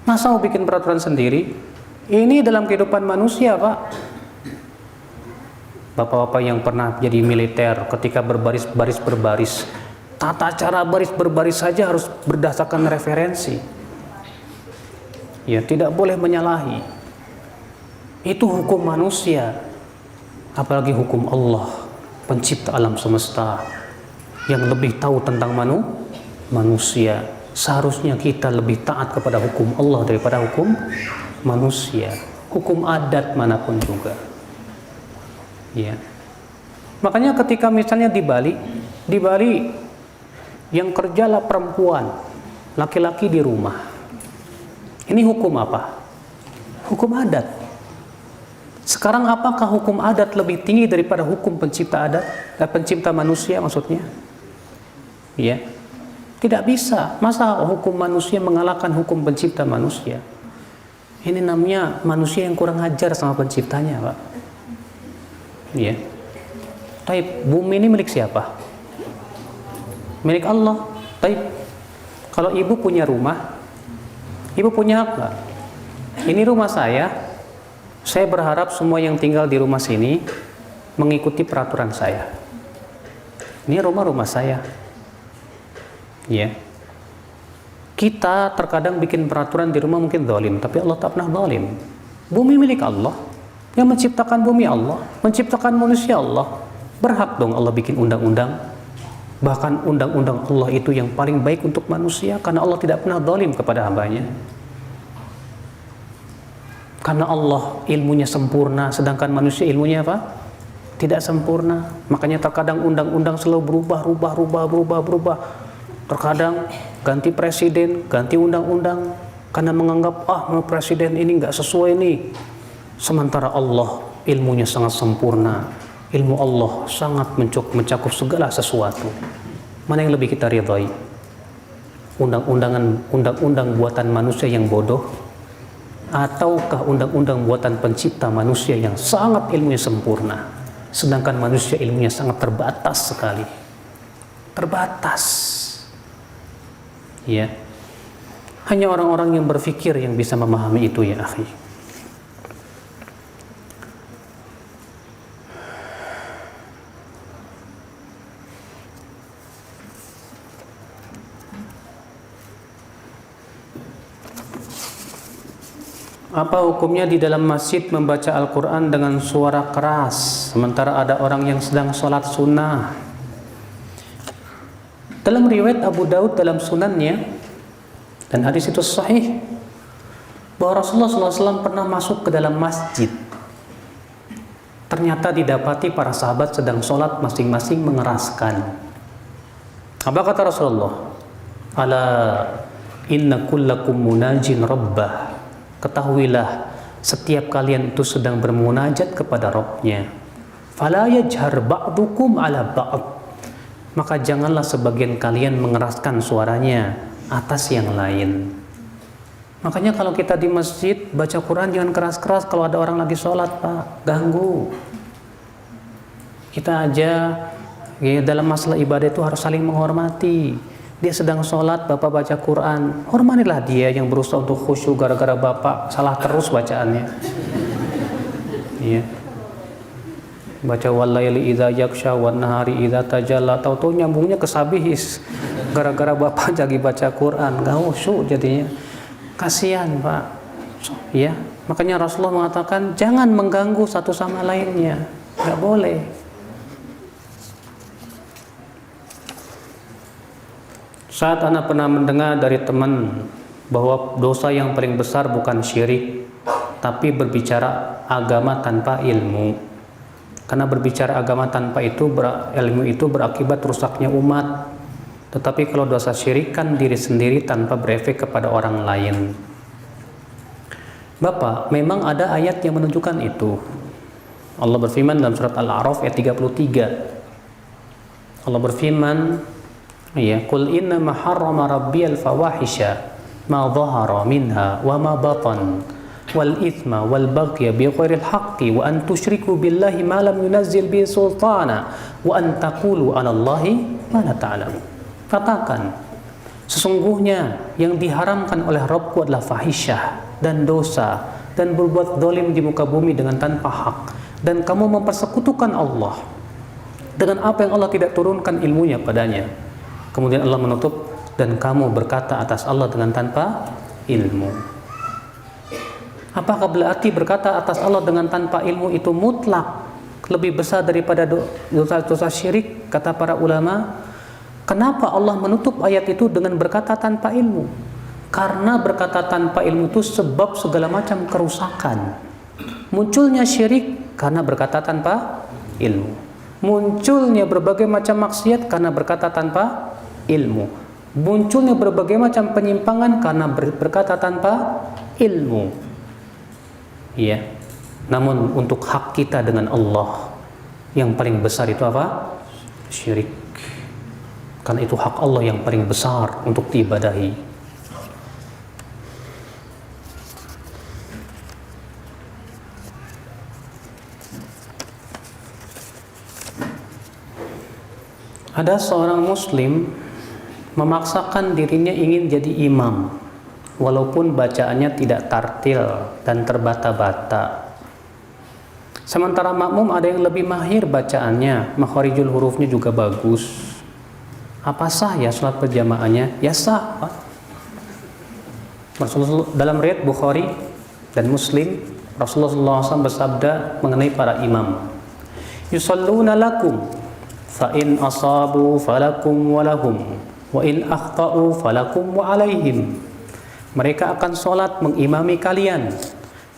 A: Masa mau bikin peraturan sendiri? Ini dalam kehidupan manusia, Pak. Bapak-bapak yang pernah jadi militer, ketika berbaris, tata cara baris berbaris saja harus berdasarkan referensi. Ya, tidak boleh menyalahi. Itu hukum manusia. Apalagi hukum Allah, pencipta alam semesta, yang lebih tahu tentang manusia. Seharusnya kita lebih taat kepada hukum Allah daripada hukum manusia, hukum adat manapun juga. Ya. Makanya ketika misalnya di Bali yang kerjalah perempuan, laki-laki di rumah. Ini hukum apa? Hukum adat. Sekarang apakah hukum adat lebih tinggi daripada hukum pencipta adat? Pencipta manusia maksudnya? Ya. Tidak bisa. Masa hukum manusia mengalahkan hukum pencipta manusia? Ini namanya manusia yang kurang ajar sama penciptanya, Pak. Ya. Taib, bumi ini milik siapa? Milik Allah. Taib. Kalau ibu punya rumah, ibu punya hak nggak? Ini rumah saya. Saya berharap semua yang tinggal di rumah sini mengikuti peraturan saya. Ini rumah saya. Ya. Kita terkadang bikin peraturan di rumah mungkin zalim, tapi Allah tak pernah zalim. Bumi milik Allah. Yang menciptakan bumi Allah, menciptakan manusia Allah. Berhak dong Allah bikin undang-undang. Bahkan undang-undang Allah itu yang paling baik untuk manusia, karena Allah tidak pernah zalim kepada hambanya. Karena Allah ilmunya sempurna, sedangkan manusia ilmunya apa? Tidak sempurna. Makanya terkadang undang-undang selalu berubah. Terkadang ganti presiden, ganti undang-undang, karena menganggap presiden ini nggak sesuai nih. Sementara Allah ilmunya sangat sempurna. Ilmu Allah sangat mencakup segala sesuatu. Mana yang lebih kita ridhai? Undang-undang buatan manusia yang bodoh, ataukah undang-undang buatan pencipta manusia yang sangat ilmunya sempurna, sedangkan manusia ilmunya sangat terbatas sekali. Terbatas. Ya. Hanya orang-orang yang berpikir yang bisa memahami itu, ya akhi. Apa hukumnya di dalam masjid membaca Al-Quran dengan suara keras sementara ada orang yang sedang sholat sunnah? Dalam riwayat Abu Daud dalam sunannya, dan hadis itu sahih, bahwa Rasulullah SAW pernah masuk ke dalam masjid. Ternyata didapati para sahabat sedang sholat masing-masing mengeraskan. Apa kata Rasulullah? Ala inna kullakum munajin rabbah. Ketahuilah, setiap kalian itu sedang bermunajat kepada Rabb-nya. Fala yajhar ba'dukum ala ba'd. Maka janganlah sebagian kalian mengeraskan suaranya atas yang lain. Makanya kalau kita di masjid baca Quran jangan keras-keras kalau ada orang lagi sholat, Pak, ganggu. Kita aja ya, dalam masalah ibadah itu harus saling menghormati. Dia sedang sholat, Bapak baca Quran, hormatilah dia yang berusaha untuk khusyuk gara-gara Bapak salah terus bacaannya. Iya. Baca walaili idza yaksha wan nahari idza tajalla, tahu-tahu nyambungnya ke sabihis gara-gara Bapak lagi baca Quran, enggak khusyuk jadinya. Kasihan, Pak. Ya, makanya Rasulullah mengatakan jangan mengganggu satu sama lainnya. Enggak boleh. Saat anak pernah mendengar dari teman bahwa dosa yang paling besar bukan syirik, tapi berbicara agama tanpa ilmu. Karena berbicara agama tanpa ilmu itu berakibat rusaknya umat. Tetapi kalau dosa syirik kan diri sendiri tanpa berefek kepada orang lain. Bapak, memang ada ayat yang menunjukkan itu. Allah berfirman dalam surat Al-A'raf ayat 33. Allah berfirman, ya, qul inna ma harrama rabbiyal fawahisha ma dhahara minha wa ma batan wal ithma wal baghya bi ghairil haqqi wa an tusyriku billahi ma lam yunazzil bihi sultana wa an taqulu 'ala Allahi ma la ta'lamun. Katakan, sesungguhnya yang diharamkan oleh Rabbku adalah fahisyah dan dosa dan berbuat zalim di muka bumi dengan tanpa hak, dan kamu mempersekutukan Allah dengan apa yang Allah tidak turunkan ilmunya padanya. Kemudian Allah menutup, dan kamu berkata atas Allah dengan tanpa ilmu. Apakah berarti berkata atas Allah dengan tanpa ilmu itu mutlak lebih besar daripada dosa syirik? Kata para ulama, kenapa Allah menutup ayat itu dengan berkata tanpa ilmu? Karena berkata tanpa ilmu itu sebab segala macam kerusakan. Munculnya syirik karena berkata tanpa ilmu. Munculnya berbagai macam maksiat karena berkata tanpa ilmu. Munculnya berbagai macam penyimpangan karena berkata tanpa ilmu. Ya. Namun untuk hak kita dengan Allah yang paling besar itu apa? Syirik. Karena itu hak Allah yang paling besar untuk diibadahi. Ada seorang muslim memaksakan dirinya ingin jadi imam, walaupun bacaannya tidak tartil dan terbata-bata. Sementara makmum ada yang lebih mahir bacaannya, makharijul hurufnya juga bagus. Apa sah ya sholat berjamaahnya? Ya sah, Pak. Rasulullah dalam riwayat Bukhari dan Muslim, Rasulullah SAW bersabda mengenai para imam, yusalluna lakum fa in asabu falakum walahum wa in akhta'u falakum wa alaihim. Mereka akan sholat mengimami kalian.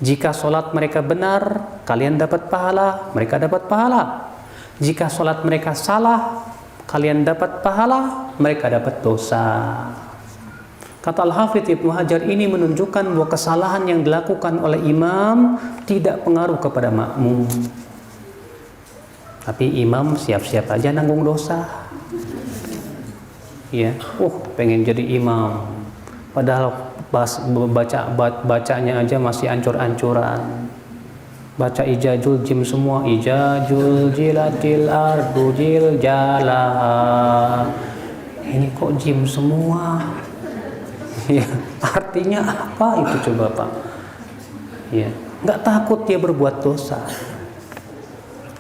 A: Jika sholat mereka benar, kalian dapat pahala, mereka dapat pahala. Jika sholat mereka salah, kalian dapat pahala, mereka dapat dosa. Kata Al-Hafidz Ibnu Hajar, ini menunjukkan bahwa kesalahan yang dilakukan oleh imam tidak pengaruh kepada makmum. Tapi imam siap-siap aja nanggung dosa. Ya, pengen jadi imam. Padahal bacanya aja masih ancur-ancuran. Baca ijajul jim semua, ijajul jilatil ardu jil jala. Ini kok jim semua? Ya, artinya apa itu coba, Pak? Ya, nggak takut dia berbuat dosa.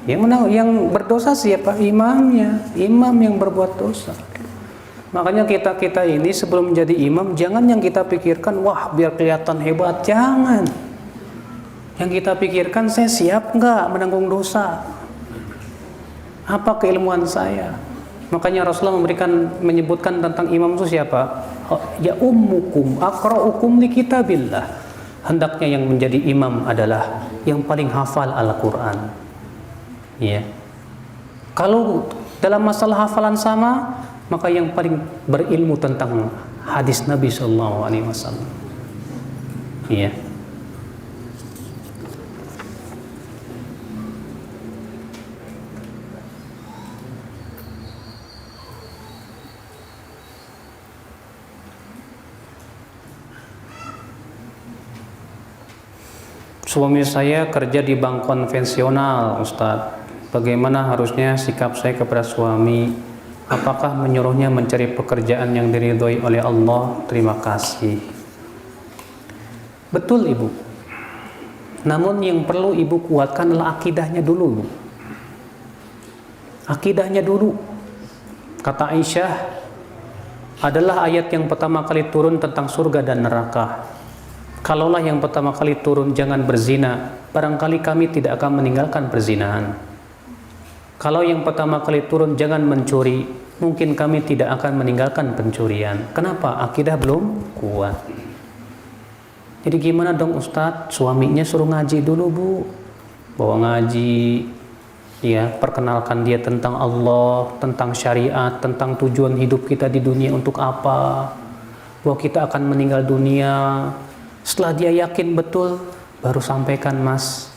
A: Yang berdosa siapa? Imamnya. Imam yang berbuat dosa. Makanya kita ini sebelum menjadi imam, jangan yang kita pikirkan, wah biar kelihatan hebat, jangan. Yang kita pikirkan, saya siap nggak menanggung dosa? Apa keilmuan saya? Makanya Rasulullah menyebutkan tentang imam itu siapa? Ya ummukum aqra'ukum li kitabillah. Hendaknya yang menjadi imam adalah yang paling hafal Al-Quran. Ya. Kalau dalam masalah hafalan sama, maka yang paling berilmu tentang hadis Nabi SAW. Ya. Suami saya kerja di bank konvensional, Ustadz. Bagaimana harusnya sikap saya kepada suami? Apakah menyuruhnya mencari pekerjaan yang diridhoi oleh Allah? Terima kasih. Betul, Ibu. Namun yang perlu Ibu kuatkan adalah akidahnya dulu, Bu. Akidahnya dulu. Kata Aisyah, adalah ayat yang pertama kali turun tentang surga dan neraka. Kalaulah yang pertama kali turun jangan berzina, barangkali kami tidak akan meninggalkan perzinahan. Kalau yang pertama kali turun jangan mencuri, mungkin kami tidak akan meninggalkan pencurian. Kenapa? Akidah belum kuat. Jadi gimana dong Ustadz? Suaminya suruh ngaji dulu, Bu. Bawa ngaji, ya, perkenalkan dia tentang Allah, tentang syariat, tentang tujuan hidup kita di dunia untuk apa, bahwa kita akan meninggal dunia. Setelah dia yakin betul, baru sampaikan, Mas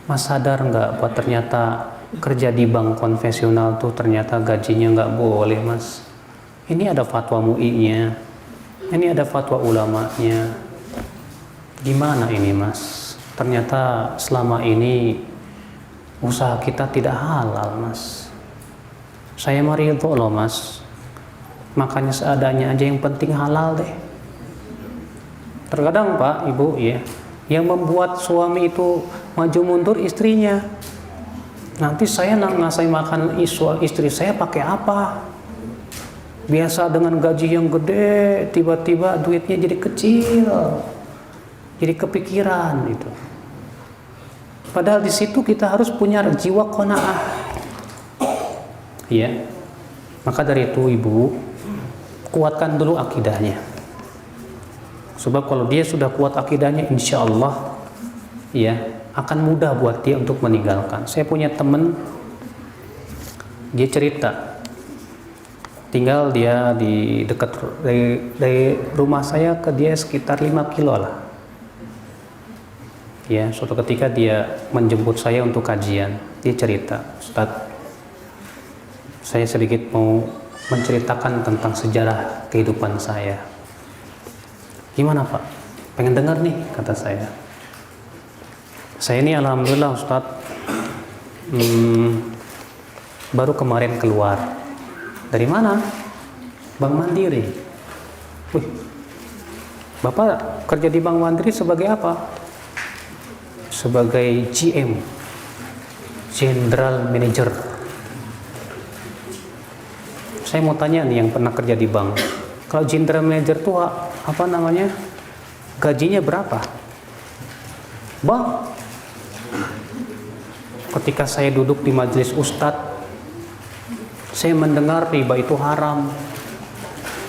A: sadar nggak bahwa ternyata kerja di bank konvensional tuh ternyata gajinya nggak boleh, Mas. Ini ada fatwa MUI-nya, ini ada fatwa ulamanya. Gimana ini, Mas? Ternyata selama ini usaha kita tidak halal, Mas. Saya maridho loh, Mas. Makanya seadanya aja, yang penting halal deh. Terkadang Pak, Ibu, ya, yang membuat suami itu maju mundur istrinya. Nanti saya ngasih makan istri saya pakai apa? Biasa dengan gaji yang gede, tiba-tiba duitnya jadi kecil, jadi kepikiran itu. Padahal di situ kita harus punya jiwa qanaah. Ya. Maka dari itu Ibu, kuatkan dulu akidahnya. Sebab kalau dia sudah kuat akidahnya, insya Allah, ya, akan mudah buat dia untuk meninggalkan. Saya punya teman, dia cerita, tinggal dia di dekat dari rumah saya ke dia sekitar 5 kilo lah. Ya, suatu ketika dia menjemput saya untuk kajian. Dia cerita, Ustadz, saya sedikit mau menceritakan tentang sejarah kehidupan saya. Gimana Pak? Pengen dengar nih, kata saya. Saya ini alhamdulillah Ustadz, baru kemarin keluar. Dari mana? Bank Mandiri. Wih, Bapak kerja di Bank Mandiri sebagai apa? Sebagai GM, General Manager. Saya mau tanya nih yang pernah kerja di bank. Kalau General Manager itu apa namanya? Gajinya berapa? Bang, ketika saya duduk di majelis Ustadz, saya mendengar riba itu haram,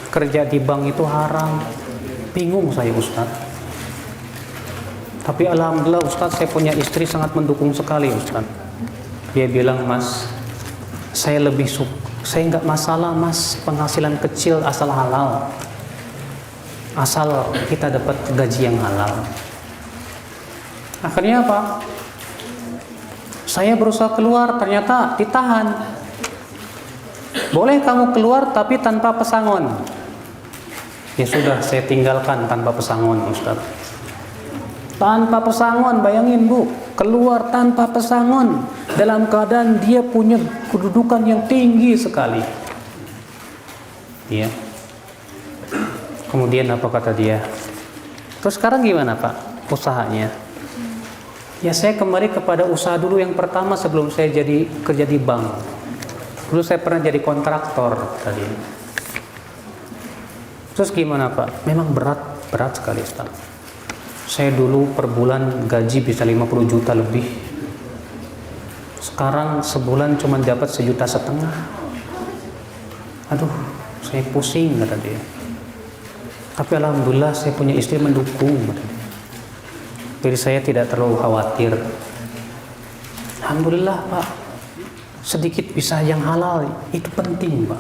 A: kerja di bank itu haram. Bingung saya Ustadz. Tapi alhamdulillah Ustadz, saya punya istri sangat mendukung sekali Ustadz. Dia bilang, Mas, saya nggak masalah Mas, penghasilan kecil asal halal, asal kita dapat gaji yang halal. Akhirnya apa? Saya berusaha keluar, ternyata ditahan. Boleh kamu keluar tapi tanpa pesangon. Ya sudah, saya tinggalkan tanpa pesangon Ustadz. Tanpa pesangon, bayangin Bu, keluar tanpa pesangon, dalam keadaan dia punya kedudukan yang tinggi sekali. Ya. Kemudian apa kata dia? Terus sekarang gimana Pak usahanya? Ya saya kembali kepada usaha dulu yang pertama sebelum saya kerja di bank. Dulu saya pernah jadi kontraktor tadi. Terus gimana Pak? Memang berat sekali Ustaz. Saya dulu per bulan gaji bisa 50 juta lebih. Sekarang sebulan cuma dapat 1,5 juta. Aduh, saya pusing kata dia. Tapi alhamdulillah saya punya istri mendukung. Jadi saya tidak terlalu khawatir. Alhamdulillah Pak, sedikit bisa yang halal itu penting Pak.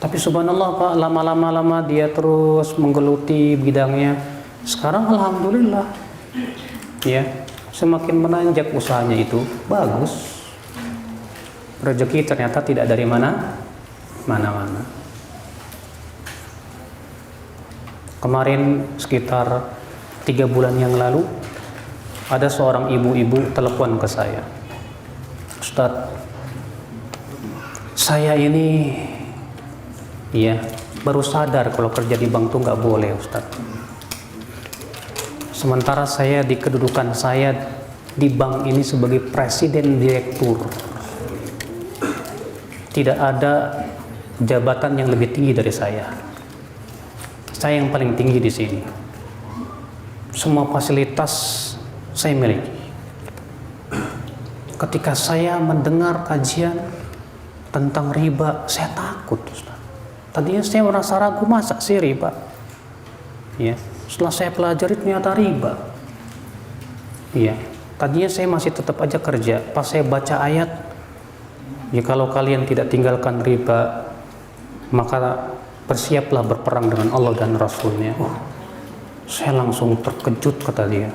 A: Tapi subhanallah Pak, lama-lama dia terus menggeluti bidangnya. Sekarang alhamdulillah, ya, semakin menanjak usahanya itu, bagus. Rezeki ternyata tidak dari mana-mana. Kemarin sekitar 3 bulan yang lalu ada seorang ibu-ibu telepon ke saya. Ustadz, saya ini baru sadar kalau kerja di bank tuh nggak boleh, Ustadz. Sementara saya di kedudukan saya di bank ini sebagai presiden direktur, tidak ada jabatan yang lebih tinggi dari saya. Saya yang paling tinggi di sini. Semua fasilitas saya miliki. Ketika saya mendengar kajian tentang riba, saya takut, Ustaz. Tadinya saya merasa ragu, masa sih riba? Ya, setelah saya pelajari ternyata riba. Ya, tadinya saya masih tetap aja kerja. Pas saya baca ayat, ya kalau kalian tidak tinggalkan riba, maka bersiaplah berperang dengan Allah dan Rasulnya. Saya langsung terkejut, kata dia.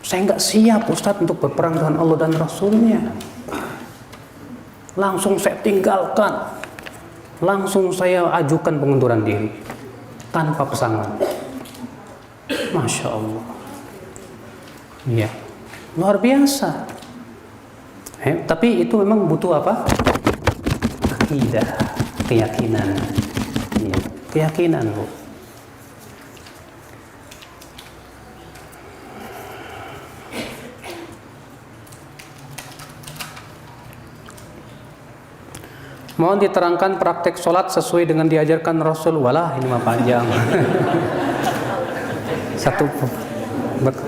A: Saya nggak siap, Ustadz, untuk berperang dengan Allah dan Rasulnya. Langsung saya tinggalkan. Langsung saya ajukan pengunduran diri tanpa pesangon. Masya Allah. Ya, luar biasa. Tapi itu memang butuh apa? Akidah, keyakinan. Ya, keyakinan, Bu. Mohon diterangkan praktek sholat sesuai dengan diajarkan Rasul. Walah, ini mah panjang.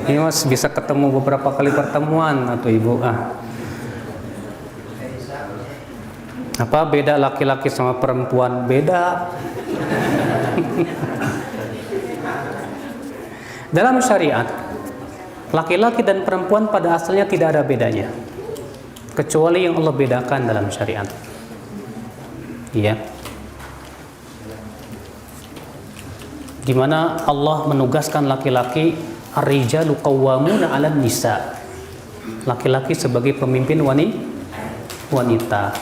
A: Ini mas bisa ketemu beberapa kali pertemuan atau ibu. Apa beda laki-laki sama perempuan? Beda. Dalam syariat, laki-laki dan perempuan pada asalnya tidak ada bedanya, kecuali yang Allah bedakan dalam syariat. Iya. Di mana Allah menugaskan laki-laki, ar-rijalu qawwamuna 'alan nisa. Laki-laki sebagai pemimpin wanita.